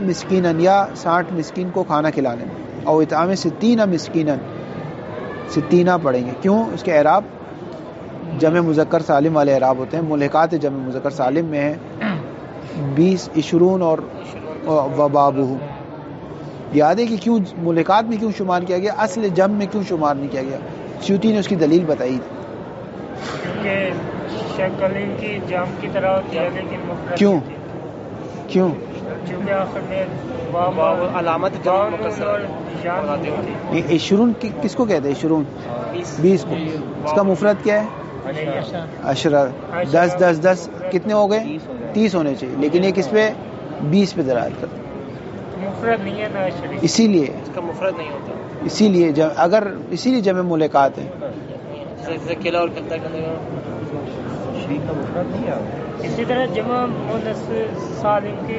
مسکینا، یا 60 مسکین کو کھانا کھلانے میں. او اطعام 60 مسکینا، 60 پڑھیں گے. کیوں؟ اس کے اعراب جمع مذکر سالم والے اعراب ہوتے ہیں. ملحقات جمع مذکر سالم میں ہیں 20 20 اور وبابہ. یاد ہے کہ کیوں ملحقات میں کیوں شمار کیا گیا، اصل جمع میں کیوں شمار نہیں کیا گیا؟ سیوطی نے اس کی دلیل بتائی تھی. کہ شکل ان کی جام کی طرح ہوتی ہے لیکن مفرد کیوں؟ کیوں؟ چونکہ آخر میں علامت عشرون کس کو کہتے ہیں؟ عشرون 20 کو. اس کا مفرد کیا ہے؟ عشرہ. 10 10 10 کتنے ہو گئے؟ 30 ہونے چاہیے، لیکن یہ کس پہ؟ 20 پہ دلالت کرتے ہیں. مفرد نہیں ہے نا، اسی لیے اس کا مفرد نہیں ہوتا، اسی لیے اگر اسی لیے جمع ملحقات ہیں. قلعہ اور کلتا کا شریک کا مفرد نہیں ہے. اسی طرح جمع مؤنث سالم کی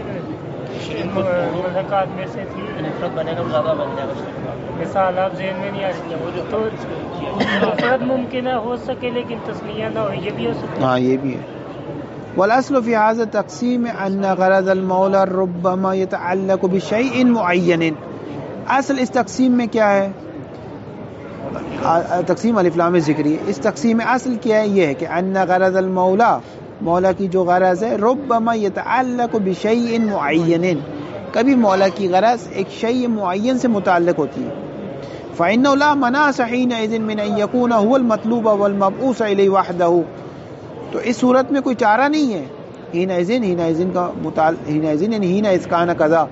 ملحقات میں سے تھی، مفرد بنے گا زیادہ بن جائے گا. مثال آپ ذہن میں نہیں آ رہی تو مفرد ممکن ہے ہو سکے لیکن تسمیہ نہ ہو، یہ بھی ہو سکتا ہے. ہاں یہ بھی ہے. والاصل في هذا التقسيم ان غرض المولى ربما يتعلق بشيء معين. اصل اس تقسیم میں کیا ہے؟ تقسیم الف لام ذکری. اس تقسیم میں اصل کیا ہے؟ یہ ہے کہ ان غرض المولا، مولا کی جو غرض ہے، ربما يتعلق بشيء معين، کبھی مولا کی غرض ایک شیء معین سے متعلق ہوتی ہے. فإنه لا مناص حينئذ من ان يكون هو المطلوب والمبعوث الیہ وحدہ. تو اس صورت میں کوئی چارہ نہیں ہے. ہینئذ کا ہینئذ یعنی ہینا اسکانہ قضا،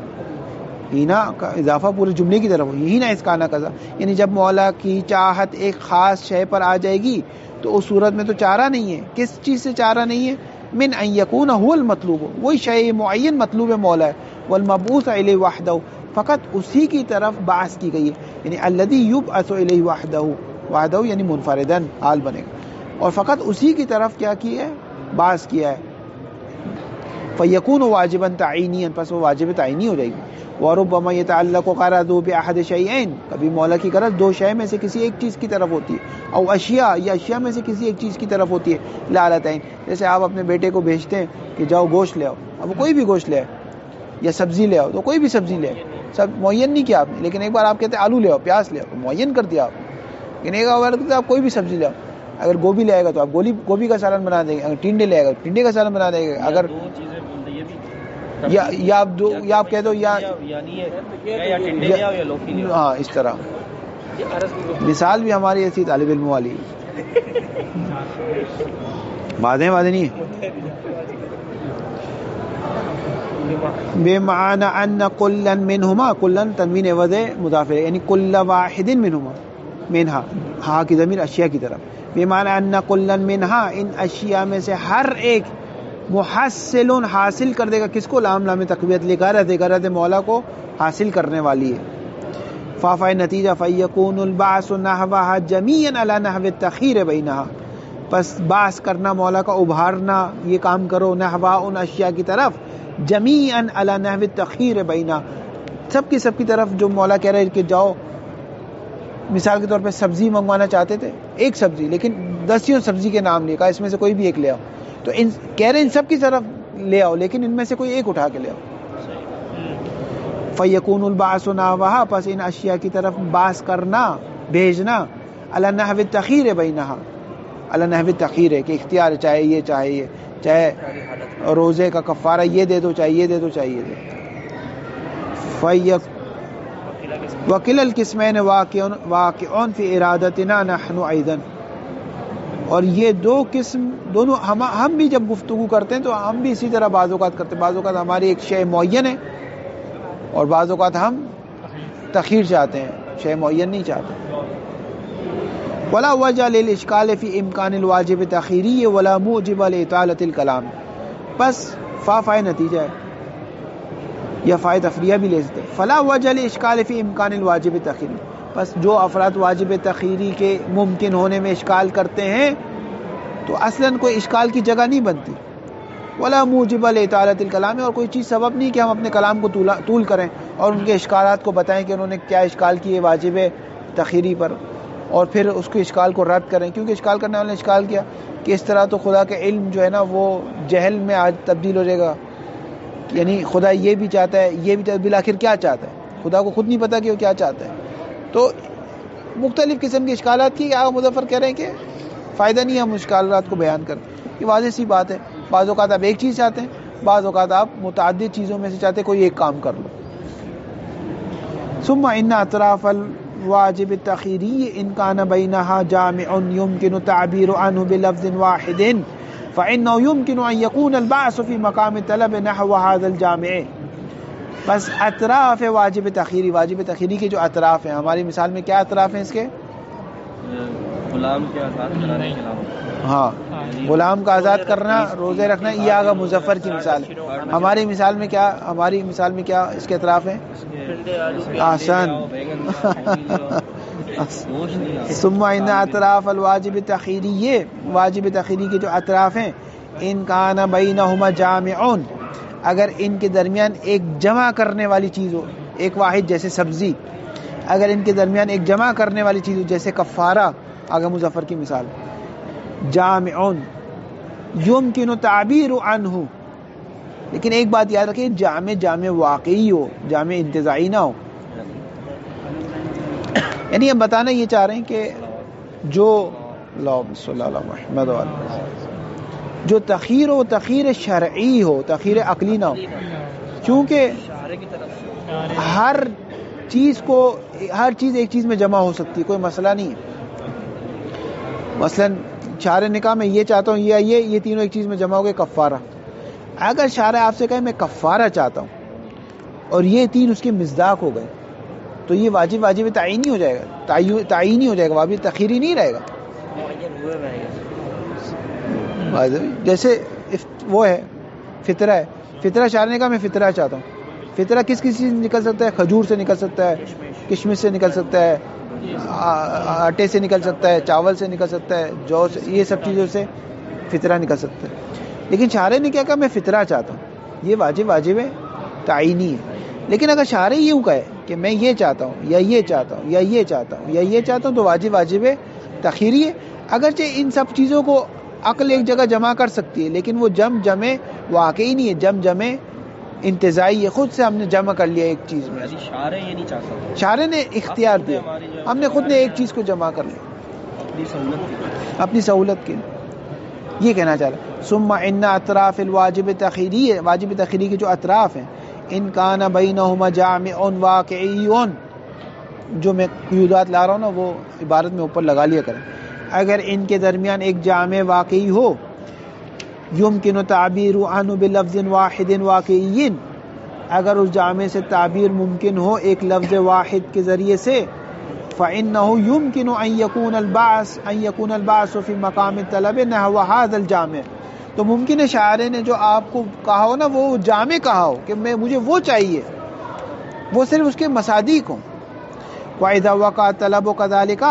ہینا کا اضافہ پورے جملے کی طرف، ہینا اسکانہ قضا، یعنی جب مولا کی چاہت ایک خاص شے پر آ جائے گی تو اس صورت میں تو چارہ نہیں ہے. کس چیز سے چارہ نہیں ہے؟ من ان یکون هو المطلوب، وہی شے معین مطلوب مولا ہے. والمبعوث الیہ وحدہ، فقط اسی کی طرف بعث کی گئی ہے. یعنی الذی یبعث الیہ وحدہ، وحدہ یعنی منفردن حال بنے گا، اور فقط اسی کی طرف کیا کیا ہے؟ بعث کیا ہے. فیکون واجبا تعینیا، پس وہ واجب تعینی ہو جائے گی. وربما يتعلق غرض باحد شیئین، کبھی مولا کی غرض دو شے میں سے کسی ایک چیز کی طرف ہوتی ہے. او اشیاء، یا اشیاء میں سے کسی ایک چیز کی طرف ہوتی ہے. لالتین، جیسے آپ اپنے بیٹے کو بھیجتے ہیں کہ جاؤ گوشت لے آؤ، اب کوئی بھی گوشت لے آؤ، یا سبزی لے آؤ، تو کوئی بھی سبزی لے آؤ، سب معین نہیں کیا آپ نے. لیکن ایک بار آپ کہتے ہیں آلو لے آؤ، پیاز لے آؤ، معین کر دیا آپ. لیکن ایک بار کہتے ہیں آپ کوئی بھی سبزی لے آؤ، اگر گوبھی لے آئے گا تو آپ گوبھی کا سالن بنا دیں گے، اگر ٹنڈے لے آئے گا ٹنڈے کا سالن بنا دیں گے. اگر یا آپ کہہ دو ہاں اس طرح. مثال بھی ہماری ایسی طالب علم والی باتیں نہیں. بے معنی ان کلا منہما، کلا تنوین عوض مضاف ہے، یعنی کل واحد منہما، منہا ہاں کی ضمیر اشیاء کی طرف. بے معنی ان کلا منہا، ان اشیاء میں سے ہر ایک محصل حاصل کر دے گا. کس کو؟ لام لام تقویت لے کر غرض مولا کو حاصل کرنے والی ہے. فافا نتیجہ فیکون البعث نحوها جمیعا علی نحو التخیر بینہا، پس بعث کرنا مولا کا ابھارنا، یہ کام کرو نحوہ ان اشیاء کی طرف، جمیعا علی نحو التخیر بینہا، سب کی طرف جو مولا کہہ رہے کہ جاؤ. مثال کے طور پہ سبزی منگوانا چاہتے تھے، ایک سبزی، لیکن 10 سبزی کے نام نہیں کہا، اس میں سے کوئی بھی ایک لے آؤ. تو کہہ رہے ان سب کی طرف لے آؤ، لیکن ان میں سے کوئی ایک اٹھا کے لے آؤ. فیکون البعث نحوها، پس ان اشیاء کی طرف بعث کرنا، بھیجنا، علی نحو التخیر بینہا، علی نحو تخیر ہے کہ اختیار ہے، چاہے یہ چاہے یہ، چاہے روزے کا کفارہ یہ دے دو، چاہے یہ دے دو، چاہے یہ دے دو. وکل القسمین واقع فی ارادتنا نحن ایضا. اور یہ دو قسم دونوں ہم بھی جب گفتگو کرتے ہیں تو ہم بھی اسی طرح بعض اوقات کرتے ہیں. بعض اوقات ہماری ایک شے معین ہے اور بعض اوقات ہم تخیر چاہتے ہیں، شے معین نہیں چاہتے. ولا وجہ للاشکال فی امکان الواجب تخیری ولا موجب لاطالۃ الکلام. بس فائے نتیجہ ہے یا فائے تفریح بھی لے سکتے. فلا وجہ لاشکال فی امکان الواجب تخیری. بس جو افراد واجب تخیری کے ممکن ہونے میں اشکال کرتے ہیں تو اصلاً کوئی اشکال کی جگہ نہیں بنتی. ولا موجب لاطالۃ الکلام. اور کوئی چیز سبب نہیں کہ ہم اپنے کلام کو طول کریں اور ان کے اشکالات کو بتائیں کہ انہوں نے کیا اشکال کیے واجب تخیری پر، اور پھر اس کے اشکال کو رد کریں. کیونکہ اشکال کرنے والے نے اشکال کیا کہ اس طرح تو خدا کا علم جو ہے نا وہ جہل میں آج تبدیل ہو جائے گا. یعنی خدا یہ بھی چاہتا ہے یہ بھی چاہتا ہے، بالآخر کیا چاہتا ہے خدا کو خود نہیں پتا کہ وہ کیا چاہتا ہے. تو مختلف قسم کے اشکالات کی آغا مظفر کہہ رہے ہیں کہ فائدہ نہیں ہم اشکالات کو بیان کریں. یہ واضح سی بات ہے. بعض اوقات آپ ایک چیز چاہتے ہیں، بعض اوقات آپ متعدد چیزوں میں سے چاہتے ہیں کوئی ایک کام کر لو. ثم ان اطراف الواجب التخیری ان کان بینہا جامع یمکن تعبیر عنہ بلفظ واحد فانہ یمکن ان یکون البعث فی مقام طلب نحو هذا الجامع. بس اطراف واجب تخیری، واجب تخیری کے جو اطراف ہیں، ہماری مثال میں کیا اطراف ہیں اس کے؟ غلام کے آزاد کرانے کے علاوہ، ہاں غلام کا آزاد کرنا، روزے رکھنا، یہ آغا مظفر کی مثال ہے. ہماری مثال میں کیا اس کے اطراف ہیں؟ آسان. ثم ان اطراف الواجب تخیری، یہ واجب تخیری کے جو اطراف ہیں، ان کان بینہما جامعون، اگر ان کے درمیان ایک جمع کرنے والی چیز ہو، ایک واحد جیسے سبزی، اگر ان کے درمیان ایک جمع کرنے والی چیز ہو جیسے کفارہ، آغا مظفر کی مثال، جامعون یمکن تعبیر عنہ. لیکن ایک بات یاد رکھیں، جامع واقعی ہو، جامع انتزاعی نہ ہو. یعنی ہم بتانا یہ چاہ رہے ہیں کہ جو اللہم صلی اللہ علی محمد وعلی جو تخیر ہو تخیر شرعی ہو، تخیر عقلی نہ ہو. کیونکہ ہر چیز ایک چیز میں جمع ہو سکتی ہے، کوئی مسئلہ نہیں ہے. مثلا شارع نکاح میں یہ چاہتا ہوں یہ تینوں ایک چیز میں جمع ہو گئے کفارہ. اگر شارع آپ سے کہے میں کفارہ چاہتا ہوں اور یہ تین اس کے مصداق ہو گئے تو یہ واجب تعینی ہو جائے گا، تعینی ہو جائے گا، واجب تخیری نہیں رہے گا. جیسے وہ ہے فطرہ ہے، فطرہ شارع نے کہا میں فطرہ چاہتا ہوں. فطرہ کس چیز سے نکل سکتا ہے؟ کھجور سے نکل سکتا ہے، کشمش سے نکل سکتا ہے، آٹے سے نکل سکتا ہے، چاول سے نکل سکتا ہے، جو سے، یہ سب چیزوں سے فطرہ نکل سکتا ہے. لیکن شارع نے کیا کہا میں فطرہ چاہتا ہوں، یہ واجب ہے، تعینی ہے. لیکن اگر شارع یوں کہے کہ میں یہ چاہتا ہوں یا یہ چاہتا ہوں یا یہ چاہتا ہوں یا یہ چاہتا ہوں تو واجب ہے، تخیری ہے. اگرچہ ان سب چیزوں کو عقل ایک جگہ جمع کر سکتی ہے لیکن وہ جمع واقعی نہیں ہے، جمع انتزاعی ہے، خود سے ہم نے جمع کر لیا ایک چیز میں. شارع یہ نہیں چاہتا، شارع نے اختیار دیا، ہم نے خود نے ایک چیز کو جمع کر لیا اپنی سہولت کے لیے. یہ کہنا چاہ رہا. ثم ان اطراف الواجب تخیری، واجب تخیری کے جو اطراف ہیں، ان کان بینہما جامع واقعی، جو میں قیودات لا رہا ہوں نا وہ عبارت میں اوپر لگا لیا کریں. اگر ان کے درمیان ایک جامع واقعی ہو، یمکن تعبیر عنہ بلفظ واحد واقعی، اگر اس جامع سے تعبیر ممکن ہو ایک لفظ واحد کے ذریعے سے، فإنه يمكن أن يكون البعث في مقام الطلب نحو هذا الجامع. تو ممکن ہے شاعر نے جو آپ کو کہا ہو نا وہ جامع کہا ہو کہ مجھے وہ چاہیے، وہ صرف اس کے مصادیق ہوں. وَإِذَا وَقَعَ الطَّلَبُ كَذَلِكَ،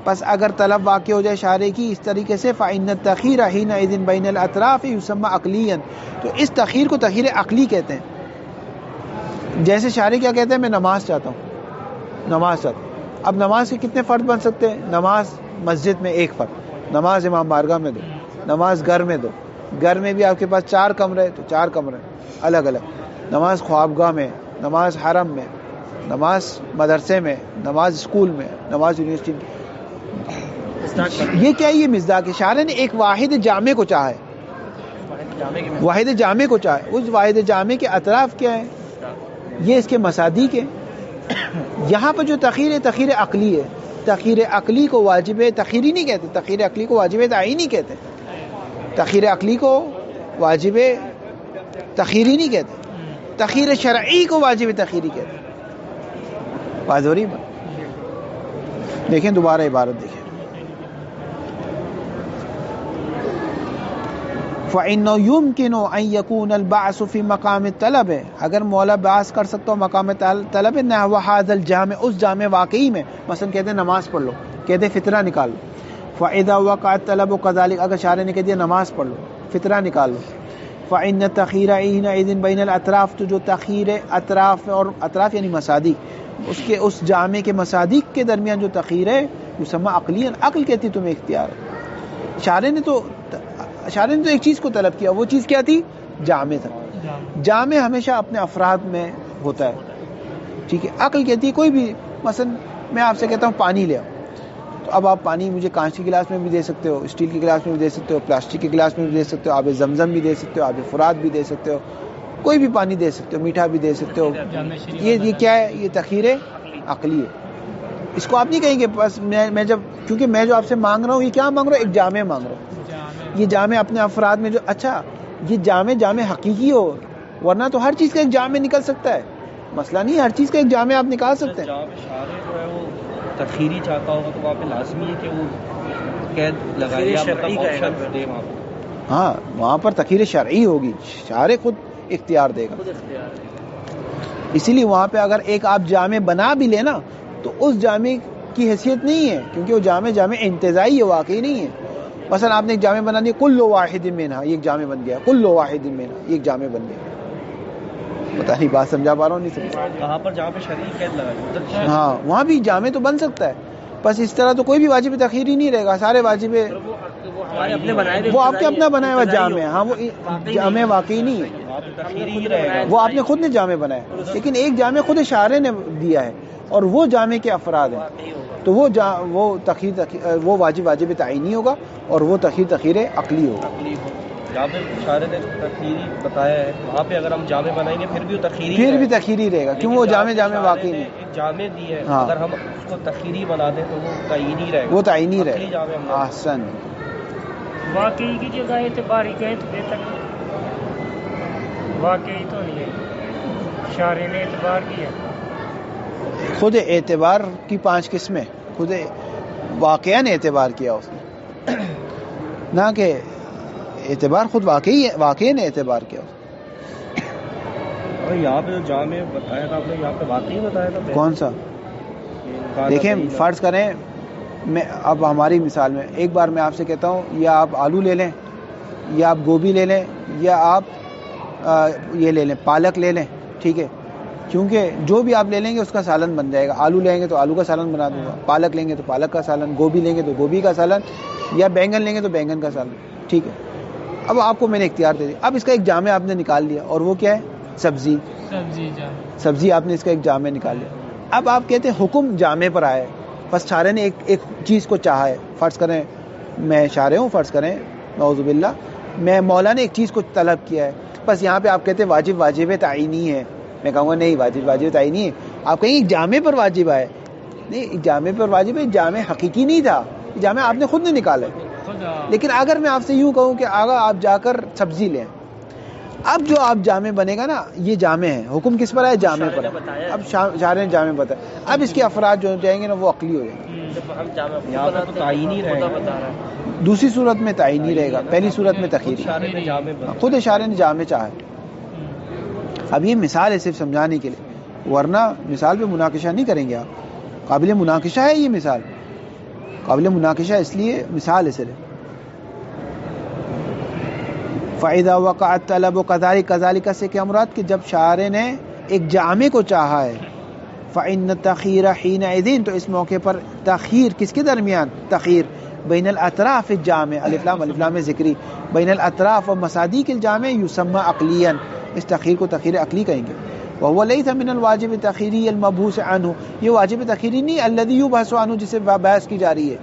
پس اگر طلب واقع ہو جائے شارع کی اس طریقے سے، فإن التخیر حینئذ بین الاطراف یسمى عقلیا، تو اس تخیر کو تخیر عقلی کہتے ہیں. جیسے شارع کیا کہتے ہیں میں نماز چاہتا ہوں، نماز چاہتا ہوں. اب نماز کے کتنے فرد بن سکتے ہیں؟ نماز مسجد میں ایک فرد، نماز امام بارگاہ میں دو، نماز گھر میں دو، گھر میں بھی آپ کے پاس 4 کمرے تو 4 کمرے الگ الگ، نماز خوابگاہ میں، نماز حرم میں، نماز مدرسے میں، نماز اسکول میں، نماز یونیورسٹی میں. یہ کیا ہے؟ یہ مصداق ہے. شارع نے ایک واحد جامع کو چاہا ہے, واحد جامع کو چاہے. اس واحد جامع کے اطراف کیا ہے؟ یہ اس کے مصادیق ہیں. یہاں پر جو تخیر ہے تخیر عقلی ہے. تخیر عقلی کو واجب تخیری نہیں کہتے, تخیر عقلی کو واجب تعینی کہتے. تخیر عقلی کو واجب تخیری نہیں کہتے, تخیر شرعی کو واجب تخیری کہتے. واضح ہو رہی بات؟ دیکھیں دوبارہ عبارت دیکھیں. فَإِنَّهُ يُمْكِنُ أَن يَكُونَ الْبَعْثُ فِي مَقَامِ الطَّلَبِ, اگر مولا بعث کر سکتا ہو مقام طلب نحو هذا الجامع, اس جامع واقعی میں. مثلا کہتے ہیں نماز پڑھ لو, کہتے ہیں فطرہ نکال لو. فَإِذَا وَقَعَ الطَّلَبُ كَذَلِكَ, اگر شارع نے کہہ دیا نماز پڑھ لو, فطرہ نکال لو. فَإِنَّ التَّخِيرَ حِينَئِذٍ بَيْنَ الْأَطْرَافِ, تو جو تخیر اطراف اور اطراف یعنی مصادیق, اس کے اس جامع کے مصادیق کے درمیان جو تخیر ہے یسمى عقلیاً, عقل کہتی تمہیں اختیار. شارع نے تو ایک چیز کو طلب کیا, وہ چیز کیا تھی؟ جامع تھا. جامع ہمیشہ اپنے افراد میں ہوتا ہے, ٹھیک ہے. عقل کہتی ہے کوئی بھی, مثلا میں آپ سے کہتا ہوں پانی لے آؤ, تو اب آپ پانی مجھے کانچ کی گلاس میں بھی دے سکتے ہو, اسٹیل کی گلاس میں بھی دے سکتے ہو, پلاسٹک کی گلاس میں بھی دے سکتے ہو, آب زمزم بھی دے سکتے ہو, آب فرات بھی دے سکتے ہو, کوئی بھی پانی دے سکتے ہو, میٹھا بھی دے سکتے ہو. یہ کیا ہے؟ یہ تخیر عقلی ہے. اس کو آپ نہیں کہیں گے بس میں جب, کیونکہ میں جو آپ سے مانگ رہا ہوں یہ کیا مانگ رہا ہوں؟ ایک جامع مانگ رہا ہوں. یہ جامع اپنے افراد میں جو, اچھا یہ جامع حقیقی ہو, ورنہ تو ہر چیز کا ایک جامع نکل سکتا ہے. مسئلہ نہیں, ہر چیز کا ایک جامع آپ نکال سکتے ہیں. شارع جو ہے وہ تخیری چاہتا ہوگا تو وہاں پہ لازمی ہے کہ وہ قید لگائے, مطلب دے وہاں پہ. ہاں وہاں پر تخیر شرعی ہوگی, شارع خود اختیار دے گا. اسی لیے وہاں پہ اگر ایک آپ جامع بنا بھی لے نا تو اس جامع کی حیثیت نہیں ہے, کیونکہ وہ جامع انتزاعی ہے, واقعی نہیں ہے. مثلا آپ نے ایک جامع بنا دیا کل واحد منہا, یہ ایک جامع بن گیا. کل واحد منہا, یہ ایک جامع بن گیا. پتہ نہیں بات سمجھا پا رہا ہوں نہیں سمجھا. کہاں پر جہاں پہ شرعی قید لگائی, ہاں وہاں بھی جامع تو بن سکتا ہے, بس اس طرح تو کوئی بھی واجب تخیری نہیں رہے گا. سارے واجب وہ آپ کے اپنا بنایا ہوا جامع ہے. ہاں وہ جامع واقعی نہیں ہے, وہ آپ نے خود نے جامع بنایا, لیکن ایک جامع خود شارع نے دیا ہے اور وہ جامع کے افراد ہیں. تو وہ تخیر وہ واجب تعینی ہوگا اور وہ تخیر عقلی ہوگا. جہاں پہ شارع نے تخیری بتایا ہے وہاں پہ اگر ہم جامع بنائیں گے پھر بھی تخیری رہے گا, کیوں وہ جامع واقعی نہیں. ایک جامع دی ہے, اگر ہم اس کو تخیری بنا دیں تو وہ تعینی رہے گا. وہ تعینی رہے گا. احسن. واقعی کی جگہ اعتباری کہیں تو بہتر ہے. واقعی تو نہیں ہے, شارع نے اعتبار کیا. خود اعتبار کی 5 قسمیں, خود واقعاً اعتبار کیا اس نے, نہ کہ اعتبار خود واقعاً اعتبار کیا. اور یہاں پہ جو جامع بتایا تھا آپ نے, یہاں پہ واقعی بتایا تھا. کون سا؟ دیکھیں فرض کریں میں اب ہماری مثال میں ایک بار میں آپ سے کہتا ہوں یا آپ آلو لے لیں, یا آپ گوبھی لے لیں, یا آپ یہ لے لیں پالک لے لیں, ٹھیک ہے, کیونکہ جو بھی آپ لے لیں گے اس کا سالن بن جائے گا. آلو لیں گے تو آلو کا سالن بنا دوں گا, پالک لیں گے تو پالک کا سالن, گوبھی لیں گے تو گوبھی کا سالن, یا بینگن لیں گے تو بینگن کا سالن, ٹھیک ہے. اب آپ کو میں نے اختیار دے دیا, اب اس کا ایک جامع آپ نے نکال لیا, اور وہ کیا ہے؟ سبزی آپ نے اس کا ایک جامع نکال لیا. اب آپ کہتے ہیں حکم جامع پر آئے, بس شارع نے ایک چیز کو چاہا ہے. فرض کریں میں شارع ہوں, فرض کریں نعوذ باللہ میں مولا نے ایک چیز کو طلب کیا ہے, بس یہاں پہ آپ کہتے ہیں واجب تعینی ہے. میں کہوں گا نہیں, واجب تعینی ہے. آپ کہیں گے جامع پر واجب آئے, نہیں جامع پر واجب ہے, جامع حقیقی نہیں تھا, جامع آپ نے خود نے نکالا ہے. لیکن اگر میں آپ سے یوں کہوں کہ آگا آپ جا کر سبزی لیں, اب جو آپ جامع بنے گا نا یہ جامع ہے, حکم کس پر ہے؟ جامع پر. اب شارع نے جامع بتایا, اب اس کے افراد جو جائیں گے نا وہ عقلی ہو جائیں گے. دوسری صورت میں تعینی رہے گا, پہلی صورت میں تخیری. خود شارع نے جامع چاہا ہے. اب یہ مثال ہے صرف سمجھانے کے لیے, ورنہ مثال پہ مناقشہ نہیں کریں گے آپ. قابل مناقشہ ہے یہ مثال, قابل مناقشہ اس لیے مثال ہے صرف. فَإِذَا وَقَعَ الطَّلَبُ كَذَلِكَ سے کیا مراد کہ جب شارع نے ایک جامع کو چاہا ہے, فَإِنَّ التَّخِيرَ حِينَئِذٍ تو اس موقع پر تخیر کس کے درمیان؟ تخیر بین الاطراف الجامع, الف لام ذکری, بین الاطراف و مصادیق الجامع یسمى عقلیاً, اس تخیر کو تخیر عقلی کہیں گے. وهو ليس من الواجب التخیری المبحوث عنہ, یہ واجب تخیری نہیں الذي يبحث عنہ جسے بحث کی جا رہی ہے.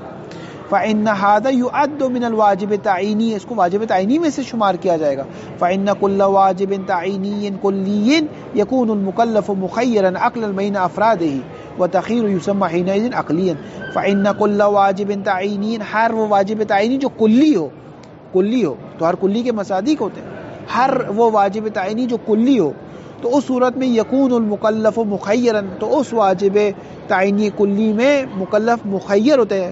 فإن هذا يعد من الواجب التعييني، اس کو واجب تعینی میں سے شمار کیا جائے گا. فإن كل واجب تعييني كلي يكون المكلف مخيرا عقلا بين أفراده وتخيير يسمى حينئذ عقليا. فإن كل واجب تعييني، ہر وہ واجب تعینی جو کلی ہو تو ہر کلی کے مصادیق ہوتے ہیں، ہر وہ واجب تعینی جو کلی ہو تو اس صورت میں یکون المکلف مخیرا، تو اس واجب تعینی کلی میں مکلف مخیر ہوتا ہے،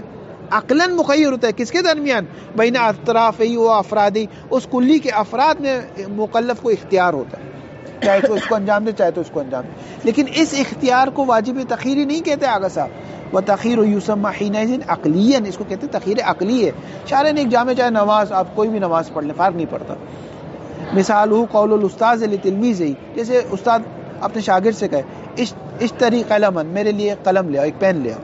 عقلاً مخیر ہوتا ہے. کس کے درمیان؟ بین اطرافی و افرادی، اس کلی کے افراد میں مکلف کو اختیار ہوتا ہے، چاہے تو اس کو انجام دے چاہے تو اس کو انجام دے. لیکن اس اختیار کو واجب تخیری نہیں کہتے آگا صاحب. و تخیر یسمى حینئذ عقلیاً، اس کو کہتے ہیں تخیر عقلی ہے. شارع نے ایک جامع چاہے نماز، آپ کوئی بھی نماز پڑھ لیں فرق نہیں پڑتا. مثال قول الاستاذ لتلمیذہ، جیسے استاد اپنے شاگرد سے کہے اشتری قلما، میرے لیے قلم لے آؤ، ایک پین لے آؤ.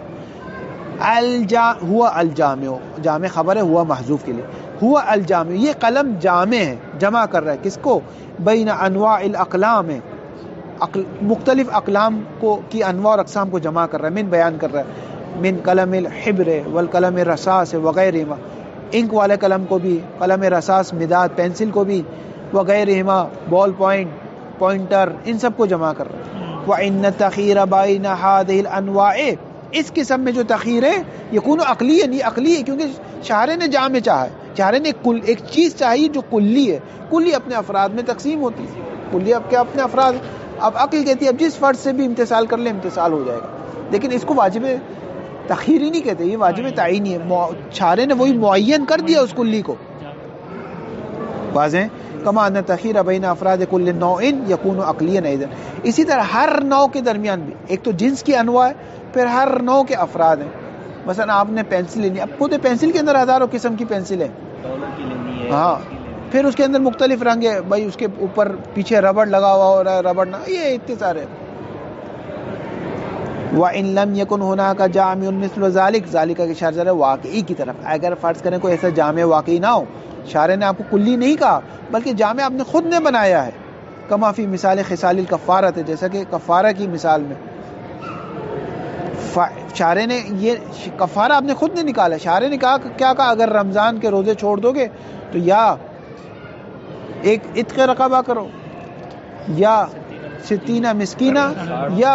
ہوا الجامع، جامع خبر ہے ہوا محذوف کے لیے، ہوا الجامع، یہ قلم جامع ہے، جمع کر رہا ہے کس کو؟ بین انواع الاقلام، مختلف اقلام کو کی انواع اور اقسام کو جمع کر رہا ہے، من بیان کر رہا ہے. من قلم الحبر والقلم الرصاص وغیرہما، انک والے قلم کو بھی، قلم رصاص مداد پینسل کو بھی، وغیرہما بال پوائنٹ پوائنٹر، ان سب کو جمع کر رہا ہے. وَإِنَّ التَّخِيرَ بَيْنَ هَذِهِ الْأَنْوَاعِ، اس قسم میں جو تخیر ہے یکون عقلی ہے، نہیں عقلی ہے کیونکہ شارع نے جامع چاہا ہے، شارع نے ایک چیز چاہیے جو کلی ہے. کلی اپنے افراد میں تقسیم ہوتی ہے، کلی اب کیا اپنے افراد. اب عقل کہتی ہے اب جس فرد سے بھی امتثال کر لے امتثال ہو جائے گا، لیکن اس کو واجب تخیر ہی نہیں کہتے، یہ واجب تعینی ہے. شارع نے وہی معین کر دیا اس کلی کو. واضح کما ان تخیر بین افراد کل نوع یکون عقلیا ایضا، اسی طرح ہر نوع کے درمیان بھی ایک تو جنس کی انواع ہے، پھر ہر نوع کے افراد ہیں. مثلا آپ نے پینسل لینی، اب خود پینسل کے اندر ہزاروں قسم کی پینسل ہے، ہاں، پھر اس کے اندر مختلف رنگ ہے، بھائی اس کے اوپر پیچھے ربڑ لگا ہوا ہو رہا ہے، ربڑ نہ، یہ اتنے سارے. وَإِن لَمْ يَكُنْ هُنَاكَ جَامِعٌ مِثْلُ ذَلِكَ، ذَلِكَ کے اشارہ واقعی کی طرف. اگر فرض کریں کوئی ایسا جامع واقعی نہ ہو، شارع نے آپ کو کلی نہیں کہا بلکہ جامع آپ نے خود نے بنایا ہے. کما فی مثال خصال الکفارۃ، جیسا کہ کفارہ کی مثال میں شارع نے یہ کفارہ آپ نے خود نے نکالا. شارع نے کہا کیا کہا؟ اگر رمضان کے روزے چھوڑ دو گے تو یا ایک عتق رقبہ کرو، یا 60 مسکینہ، یا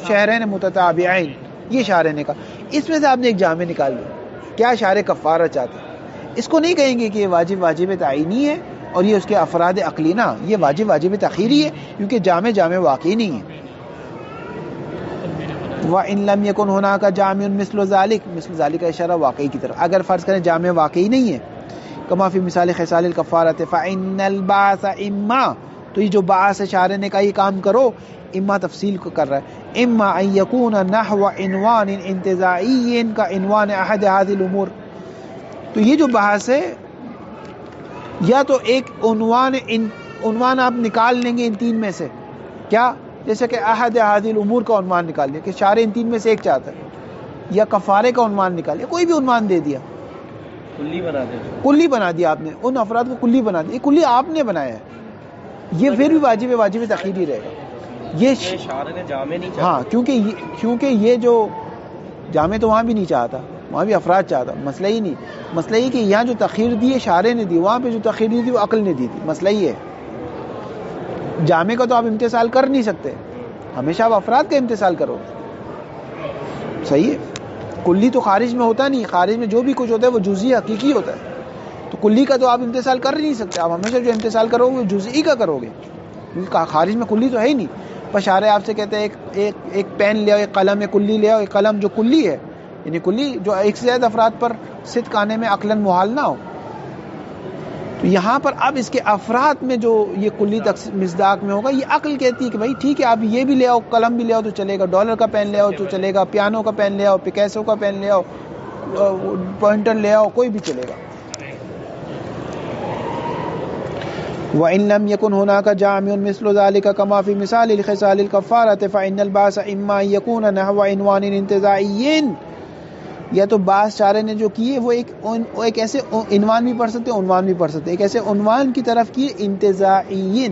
شہرین متتابعین. یہ شارع نے کہا. اس میں سے آپ نے ایک جامع نکال لیا. کیا شارع کفارہ چاہتے ہیں؟ اس کو نہیں کہیں گے کہ یہ واجب تعینی ہے اور یہ اس کے افراد عقلی، نہ، یہ واجب تخیری ہے کیونکہ جامع واقعی نہیں ہے. وَإِن لَمْ يَكُنْ هُنَاكَ جَامِعٌ مِثْلُ ذَلِكَ، مثل ذالک کا اشارہ واقعی کی طرف. اگر فرض کریں جامع واقعی نہیں ہے، کما فی مثال خصال الکفارۃ، فإن البعث اما، تو یہ جو بعث شارع نے کہا یہ کام کرو، اما تفصیل کو کر رہا ہے، اما ان یکون نحو عنوان انتزاعی کا عنوان احد هذه الامور. تو یہ جو بحث ہے یا تو ایک عنوان آپ نکال لیں گے ان تین میں سے، کیا؟ جیسے کہ احد هذه الامور کا عنوان نکال لیا کہ شارع ان تین میں سے ایک چاہتا ہے، یا کفارے کا عنوان نکال لیا، کوئی بھی عنوان دے دیا، کلی بنا دیا آپ نے، ان افراد کو کلی بنا دیا. یہ کلی آپ نے بنایا ہے، یہ پھر بھی واجب تخیری رہے گا. یہ شارع نے جامع نہیں چاہا، ہاں، کیونکہ یہ جو جامع تو وہاں بھی نہیں چاہتا، وہاں بھی افراد چاہتا. مسئلہ ہی نہیں، مسئلہ یہ کہ یہاں جو تخیر دی ہے شارع نے دی، وہاں پہ جو تخیر دی تھی وہ عقل نے دی تھی. مسئلہ یہ ہے جامع کا تو آپ امتثال کر نہیں سکتے، ہمیشہ آپ افراد کا امتثال کرو. صحیح ہے. کلی تو خارج میں ہوتا نہیں، خارج میں جو بھی کچھ ہوتا ہے وہ جزئی حقیقی ہوتا ہے. تو کلی کا تو آپ امتثال کر نہیں سکتے، آپ ہمیشہ جو امتثال کرو گے وہ جزئی کا کرو گے، کیونکہ خارج میں کلی تو ہے ہی نہیں. شارع آپ سے کہتے ہیں ایک پین لے آؤ، ایک قلم کلی لے آؤ، ایک قلم جو کلی ہے، یعنی کلی جو ایک سے زیادہ افراد پر صدق آنے میں عقلاً محال نہ ہو. تو یہاں پر اب اس کے افراد میں جو یہ کلی مصداق میں ہوگا، یہ عقل کہتی ہے کہ بھائی ٹھیک ہے آپ یہ بھی لے آؤ، قلم بھی لے آؤ تو چلے گا، ڈالر کا پین لے آؤ تو چلے گا، پیانو کا پین لے آؤ، پیکاسو کا پین لے آؤ، پوائنٹر لے آؤ، کوئی بھی چلے گا. وَإِن لَمْ يَكُنْ هُنَاكَ جَامِعٌ مِثْلُ ذَلِكَ كَمَا فِي مِثَالِ الْخِصَالِ الْكَفَّارَةِ فَإِنَّ الْبَعْثَ إِمَّا أَن يَكُونَ نَحْوَ عِنْوَانٍ انتزاعِيٍّ، یا تو بعض شارع نے جو کیے وہ ایک ایسے عنوان بھی پڑھ سکتے ہیں، عنوان بھی پڑھ سکتے ہیں، ایک ایسے عنوان کی طرف کیے انتزاعی،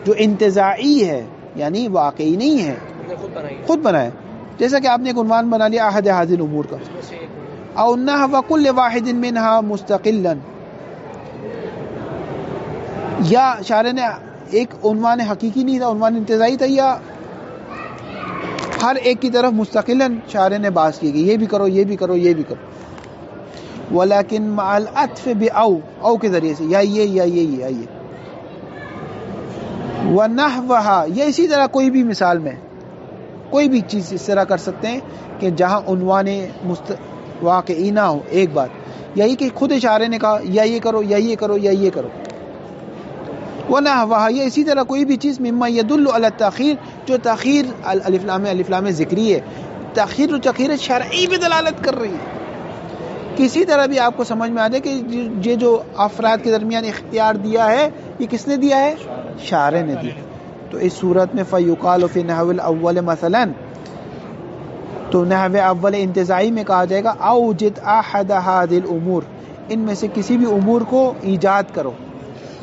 جو انتزاعی ہے یعنی واقعی نہیں ہے، خود بنائے. جیسا کہ آپ نے ایک عنوان بنا لیا احد هذه الامور کا، او نحو کل واحد منها مستقلا، یا شاعر نے ایک عنوان حقیقی نہیں تھا، عنوان انتزاعی تھا، یا ہر ایک کی طرف مستقلاً شاعر نے باز کی گئی، یہ بھی کرو، یہ بھی کرو، یہ بھی کرو. ولیکن مع العطف او کے ذریعے سے، یا یہ وَنَحْوَهَا، یا اسی طرح کوئی بھی مثال میں کوئی بھی چیز اس طرح کر سکتے ہیں کہ جہاں عنوان واقعی نہ ہو ایک بات، یہی کہ خود شاعر نے کہا یا یہ کرو، یا یہ کرو، یا یہ کرو. وَنَحْوَهَا، یا اسی طرح کوئی بھی چیز مما يدل علی التاخیر، جو تاخیر الف لام ذکری ہے، تاخیر و تاخیر شرعی بھی دلالت کر رہی ہے. کسی طرح بھی آپ کو سمجھ میں آ جائے کہ یہ جو افراد کے درمیان اختیار دیا ہے یہ کس نے دیا ہے؟ شاعر نے دیا. تو اس صورت میں فیقال فی نحو الاول مثلا، تو نحو اول انتزاعی میں کہا جائے گا اوجد احد هذه الامور، ان میں سے کسی بھی امور کو ایجاد کرو.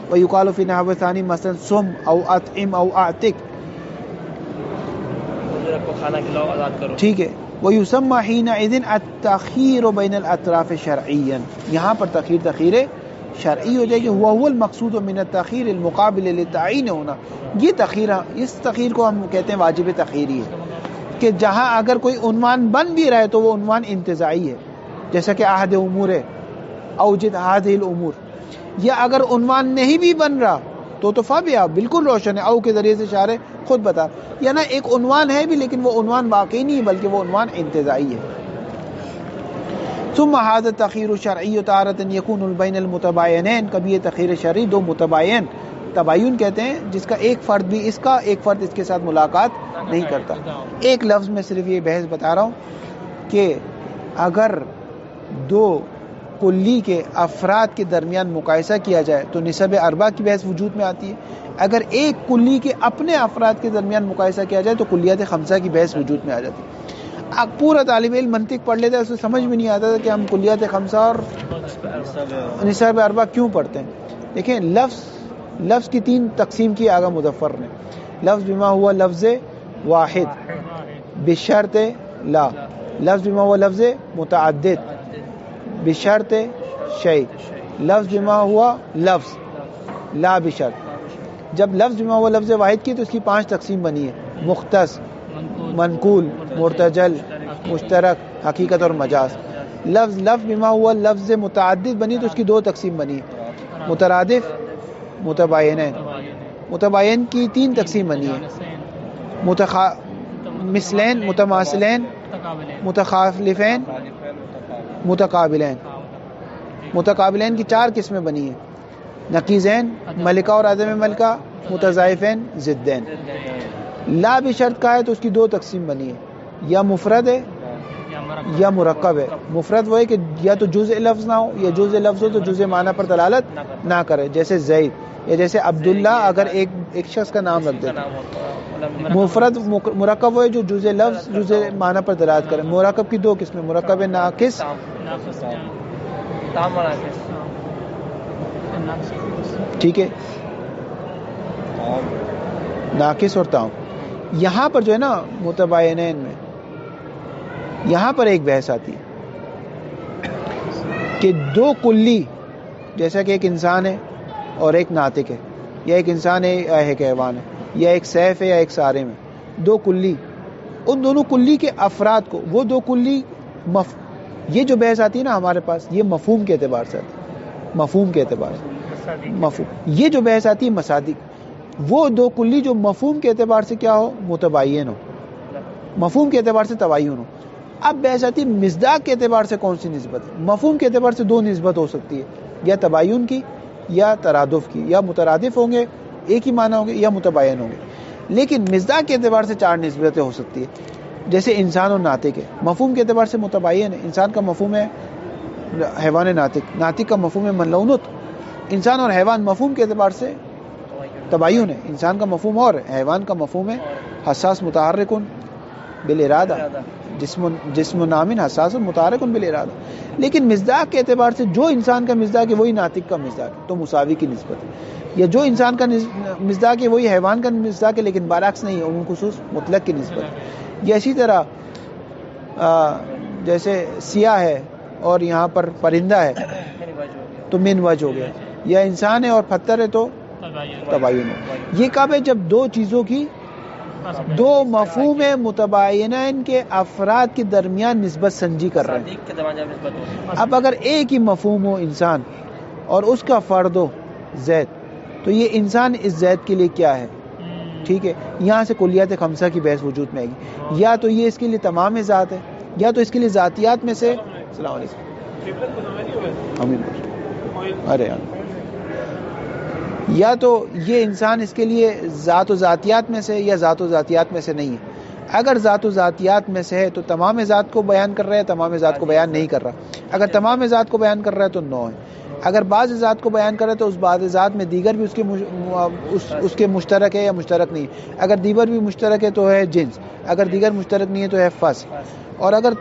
ویقال فی نحو الثانی مثلا صم او اطعم او اعتق، کو کھانا کھلاؤ، آزاد کرو. ٹھیک ہے. وَيُسَمَّى حِينَئِذٍ التَّخِيرُ بَيْنَ الْأَطْرَافِ شَرْعِيًّا، یہاں پر تخیر شرعی ہو جائے گی. وَهُوَ الْمَقْصُودُ مِنَ التَّخِيرِ الْمُقَابِلِ لِلتَّعْيِينِ ہونا، یہ تخیر، اس تخیر کو ہم کہتے ہیں واجب تخیری ہے، کہ جہاں اگر کوئی عنوان بن بھی رہا ہے تو وہ عنوان انتزاعی ہے، جیسا کہ عہد امور ہے، اوجد هذه الامور. یا اگر عنوان نہیں بھی بن رہا تو فابیا بالکل روشن ہے، او کے ذریعے سے شاعر خود بتا، یا نا ایک عنوان ہے بھی لیکن وہ عنوان واقعی نہیں بلکہ وہ عنوان انتزاعی ہے. ثم هذا التخیر الشرعی تارة یکون بین المتباینین، کبھی یہ تخیر شرعی دو متباین، تباین کہتے ہیں جس کا ایک فرد بھی اس کا، ایک فرد اس کے ساتھ ملاقات نہیں کرتا. ایک لفظ میں صرف یہ بحث بتا رہا ہوں کہ اگر دو کلی کے افراد کے درمیان مقایسہ کیا جائے تو نسب اربع کی بحث وجود میں آتی ہے. اگر ایک کلی کے اپنے افراد کے درمیان مقایسہ کیا جائے تو کلیات خمسہ کی بحث وجود میں آ جاتی ہے. اب پورا طالب علم منطق پڑھ لیتا ہے، اسے سمجھ میں نہیں آتا تھا کہ ہم کلیات خمسہ اور نسب اربع کیوں پڑھتے ہیں. دیکھیں لفظ کی تین تقسیم کی آگا مظفر نے. لفظ بما ہوا لفظ واحد بشرط لا، لفظ بما ہوا لفظ متعدد بشرط شیء، لفظ بما ہوا لفظ لا بشرط. جب لفظ بما ہوا لفظ واحد کی تو اس کی 5 تقسیم بنی ہے: مختص، منقول، مرتجل، مشترک، حقیقت اور مجاز. لفظ بما ہوا لفظ متعدد بنی تو اس کی 2 تقسیم بنی ہے: مترادف، متباینین. متباین کی 3 تقسیم بنی ہے: مثلین، متماثلین، متخالفین، متقابلین. متقابلین کی 4 قسمیں بنی ہیں: نقیضین، ملکہ اور عدم ملکہ، متضاعفین، ضدین. لا بشرط کا ہے تو اس کی 2 تقسیم بنی ہے: یا مفرد ہے یا مرکب ہے. مفرد وہ ہے کہ یا تو جزء لفظ نہ ہو، یا جزء لفظ ہو تو جزء معنی پر دلالت نہ کرے، جیسے زید، یا جیسے عبداللہ اگر ایک شخص کا نام رکھ دیتا. مفرد مرکب وہ ہے جو جزء لفظ جزء معنی پر دلالت کرے. مرکب کی 2 قسمیں: مرکب ناقص، ٹھیک ہے، ناقص اور تام. یہاں پر جو ہے نا متباینین میں یہاں پر ایک بحث آتی ہے کہ 2 کلی، جیسا کہ ایک انسان ہے اور ایک ناطق ہے، یا ایک انسان ہے یا ایک حیوان ہے، یا ایک سیف ہے یا ایک صارم ہے. 2 کلی، ان دونوں کلی کے افراد کو وہ 2 کلی یہ جو بحث آتی ہے نا ہمارے پاس، یہ مفہوم کے اعتبار سے آتی ہے. مفہوم کے اعتبار سے مفہوم، یہ جو بحث آتی ہے مصادق، وہ 2 کلی جو مفہوم کے اعتبار سے کیا ہو، متباین ہو، مفہوم کے اعتبار سے تباین ہو. اب بحث آتی ہے مصداق کے اعتبار سے کون سی نسبت ہے. مفہوم کے اعتبار سے 2 نسبت ہو سکتی ہے، یا تباین کی یا ترادف کی، یا مترادف ہوں گے ایک ہی معنی ہوں گے، یا متباین ہوں گے. لیکن مصداق کے اعتبار سے 4 نسبتیں ہو سکتی ہے. جیسے انسان اور ناطق ہے، مفہوم کے اعتبار سے متباین ہے. انسان کا مفہوم ہے حیوان ناطق، ناطق کا مفہوم ہے ملعونت. انسان اور حیوان مفہوم کے اعتبار سے تباین ہے. انسان کا مفہوم اور حیوان کا مفہوم ہے حساس متحرکن بالارادہ، جسم نامن حساس متحرکن بالارادہ. لیکن مصداق کے اعتبار سے جو انسان کا مصداق ہے وہی ناطق کا مصداق ہے، تو مساوی کی نسبت ہے. یا جو انسان کا مصداق ہے وہی حیوان کا مصداق ہے، لیکن برعکس نہیں ہے، ان خصوص مطلق کی نسبت ہے. یا اسی طرح جیسے سیاہ ہے اور یہاں پر پرندہ ہے تو منوج ہو گیا، یا انسان ہے اور پتھر ہے تو تباین ہو. یہ کب ہے؟ جب دو چیزوں کی دو مفہوم متباینین کے افراد کے درمیان نسبت سنجی کر رہے ہیں. اب اگر ایک ہی مفہوم ہو انسان اور اس کا فرد ہو زید، تو یہ انسان اس زید کے لیے کیا ہے؟ ٹھیک ہے، یہاں سے کلیات خمسہ کی بحث وجود میں آئے گی. یا تو یہ اس کے لیے تمام ذات ہے، یا تو اس کے لیے ذاتیات میں سے السلام علیکم امین ارے یا تو یہ انسان اس کے لیے ذات و ذاتیات میں سے یا ذات و ذاتیات میں سے نہیں ہے. اگر ذات و ذاتیات میں سے ہے تو تمام ذات کو بیان کر رہا ہے، تمام ذات کو بیان نہیں کر رہا. اگر تمام ذات کو بیان کر رہا ہے تو 9 ہے. اگر بعض ذات کو بیان کرے تو اس بعض ذات میں دیگر بھی اس کے مشترک ہے یا مشترک نہیں. اگر دیگر بھی مشترک ہے تو ہے جنس، اگر دیگر مشترک نہیں ہے تو ہے فصل. اور اگر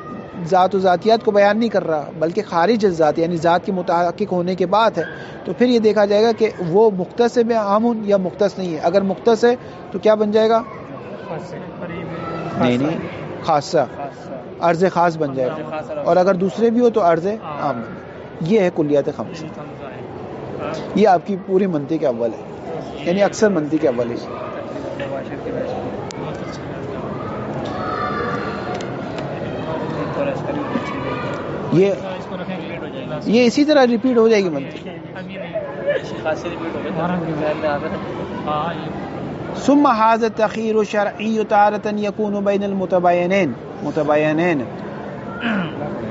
ذات و ذاتیات کو بیان نہیں کر رہا بلکہ خارج ذات یعنی ذات کے متحقق ہونے کے بعد ہے، تو پھر یہ دیکھا جائے گا کہ وہ مختص ہے عامن یا مختص نہیں ہے. اگر مختص ہے تو کیا بن جائے گا؟ نہیں خاصہ، عرض خاص بن جائے گا. اور اگر دوسرے بھی ہو تو عرض عام. یہ ہے کلیات خمسہ. یہ آپ کی پوری منطق اول ہے، یعنی اکثر منطق اول ہے. یہ اسی طرح ریپیٹ ہو جائے گی منطق. ثم هذا التخيير الشرعي تارة يكون بين متباینین.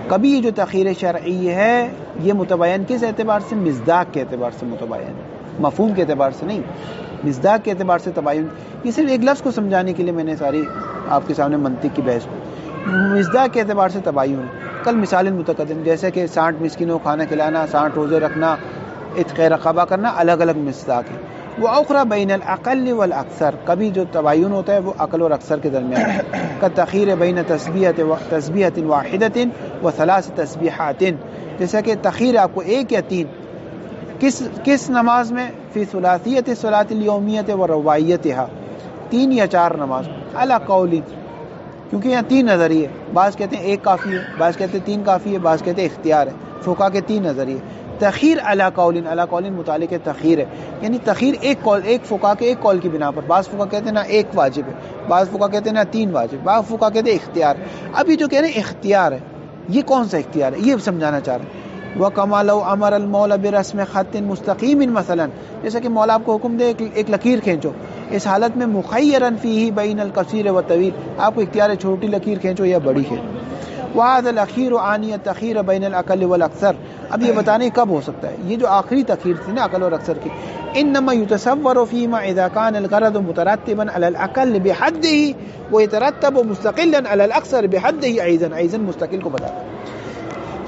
کبھی یہ جو تخیر شرعی ہے یہ متباین کس اعتبار سے؟ مصداق کے اعتبار سے متباین، مفہوم کے اعتبار سے نہیں، مصداق کے اعتبار سے تباین. یہ صرف ایک لفظ کو سمجھانے کے لیے میں نے ساری آپ کے سامنے منطق کی بحث کی. مصداق کے اعتبار سے تباین. کل مثال متقدم جیسے کہ 60 مسکینوں کو کھانا کھلانا، 60 روزے رکھنا، عتق رقبہ کرنا، الگ الگ مصداق ہے. وہ اخرى بین الاقل والاکثر. کبھی جو تباین ہوتا ہے وہ عقل اور اکثر کے درمیان ہے. کا تخیر بین تسبیحۃ واحدۃ و ثلاث تسبیحات. جیسا کہ تخیر آپ کو 1 یا 3 کس نماز میں؟ فی ثلاثیۃ الصلاۃ الیومیۃ و رباعیتھا. 3 یا 4 نماز علی قول، کیونکہ یہاں 3 نظریے. بعض کہتے ہیں 1 کافی ہے، بعض کہتے ہیں 3 کافی ہے، بعض کہتے ہیں اختیار ہے. فقہا کے 3 نظریے. تخیر علی قول متعلق تخیر ہے، یعنی تخیر ایک فقہا کے ایک قول کی بنا پر. بعض فقہا کہتے ہیں نا 1 واجب ہے، بعض فقہا کہتے ہیں نا 3 واجب، بعض فقہا کہتے ہیں اختیار. ابھی جو کہہ رہے ہیں اختیار ہے، یہ کون سا اختیار ہے یہ سمجھانا چاہ رہے ہیں. وَكَمَا لَوْ أَمَرَ الْمَوْلَى بِرَسْمِ خَطٍ مُسْتَقِيمٍ مثلا، جیسا کہ مولا آپ کو حکم دے ایک لکیر کھینچو، اس حالت میں مخیرن فیہ بین القصیر والطویل، آپ کو اختیار ہے چھوٹی لکیر کھینچو یا بڑی کھینچو. وَهَذَا الْأَخِيرُ عَانِيَ التَّخِيرَ بَيْنَ الْأَقَلِّ وَالْأَكْثَرِ. اب یہ بتانے کب ہو سکتا ہے یہ جو آخری تخیر تھی نا عقل اور اکثر کی. انما يتصور فيما اذا كان الغرض مترتبا على الاقل بحده ويترتب مستقلا على الاكثر بحده ايضا مستقل کو بتا.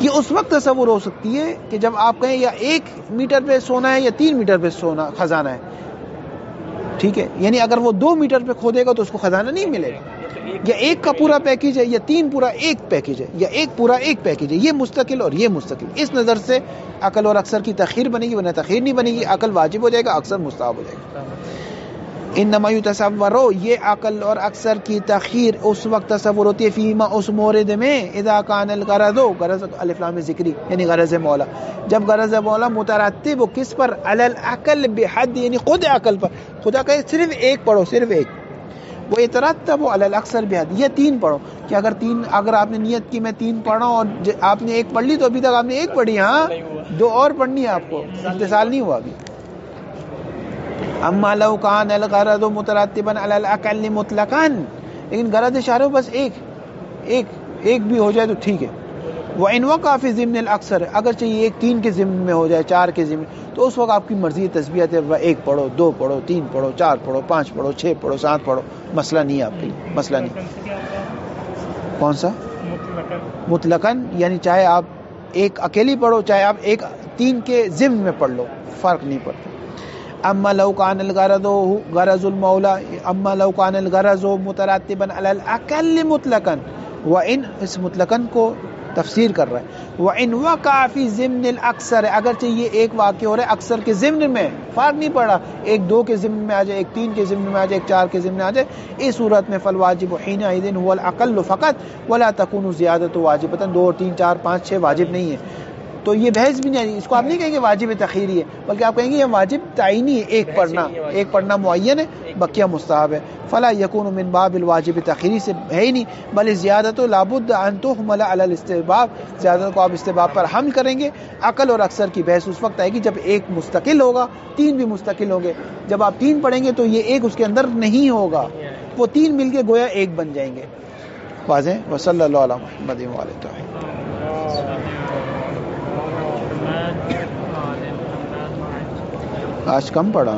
یہ اس وقت تصور ہو سکتی ہے کہ جب آپ کہیں یا 1 میٹر پہ سونا ہے یا 3 میٹر پہ سونا خزانہ ہے. ٹھیک ہے، یعنی اگر وہ 2 میٹر پہ کھودے گا تو اس کو خزانہ نہیں ملے گا. یا 1 کا پورا پیکیج ہے یا 3 پورا 1 پیکیج ہے یا 1 پورا 1 پیکیج ہے. یہ مستقل اور یہ مستقل. اس نظر سے عقل اور اکثر کی تخیر بنے گی، ورنہ تخیر نہیں بنے گی. عقل واجب ہو جائے گا، اکثر مستحب ہو جائے گا. انما یتصور، یہ عقل اور اکثر کی تخیر اس وقت تصور ہوتی ہے فیما اس مورد میں اذا کان الغرض، غرض الف لام ذکری یعنی غرض مولا، جب غرض مولا مترتب ہو کس پر؟ علی العقل بحد، یعنی خود عقل پر. خدا کہے صرف 1 پڑھو، صرف 1. وہ اترتب علی الاکثر بحد، یہ 3 پڑھو کہ اگر آپ نے نیت کی میں 3 پڑھا اور آپ نے 1 پڑھ لی تو ابھی تک آپ نے 1 پڑھی، ہاں 2 اور پڑھنی ہے آپ کو، اتصال نہیں ہوا ابھی. اما لو کان الغرض مترتبا علی الاقل مطلقا، لیکن غرض اشارہ بس ایک بھی ہو جائے تو ٹھیک ہے. وان وقع فی ضمن الاکثر، اگرچہ یہ 3 کے ضمن میں ہو جائے، 4 کے ضمن، تو اس وقت آپ کی مرضی تسبیحات ہے، 1 پڑھو، 2 پڑھو، 3 پڑھو، 4 پڑھو، 5 پڑھو، 6 پڑھو، 7 پڑھو. مسئلہ نہیں ہے آپ کے لیے، مسئلہ نہیں. کون سا؟ مطلقاً، یعنی چاہے آپ 1 اکیلی پڑھو، چاہے آپ 3 کے ضمن میں پڑھ لو، فرق نہیں پڑتا. اما لو کان الغرض غرض المولا، اما لو کان الغرض مترتبا علی الاقل مطلقا، وان، اس مطلقاً کو تفسیر کر رہا ہے. وَإِنْ وَقَعَ فِي ضِمْنِ الْأَكْثَرِ اگرچہ یہ ایک واقع ہو رہا ہے اکثر کے ضمن میں, فرق نہیں پڑا ایک 2 کے ضمن میں آ جائے, ایک 3 کے ضمن میں آ جائے, ایک 4 کے ضمن میں آ جائے, اس صورت میں فالواجب حینئذ هو الاقل فقط ولا تكون زیادۃ واجبۃ. 2 3 4 5 6 واجب نہیں ہے. تو یہ بحث بھی نہیں, اس کو آپ نہیں کہیں گے واجب تخیری ہے, بلکہ آپ کہیں گے یہ واجب تعینی ہے, ایک پڑھنا معین ہے, بقیہ مستحب ہے. فلا یکون من باب الواجب تخیری سے ہے ہی نہیں, بل زیادت لابد ان تحمل علی الاستحباب, زیادت کو آپ استحباب پر حمل کریں گے. عقل اور اکثر کی بحث اس وقت آئے گی جب ایک مستقل ہوگا, 3 بھی مستقل ہوں گے. جب آپ 3 پڑھیں گے تو یہ ایک اس کے اندر نہیں ہوگا, وہ 3 مل کے گویا ایک بن جائیں گے. واضح. وصلی اللہ علی محمد و علیہ وسلم. آج کم پڑھا.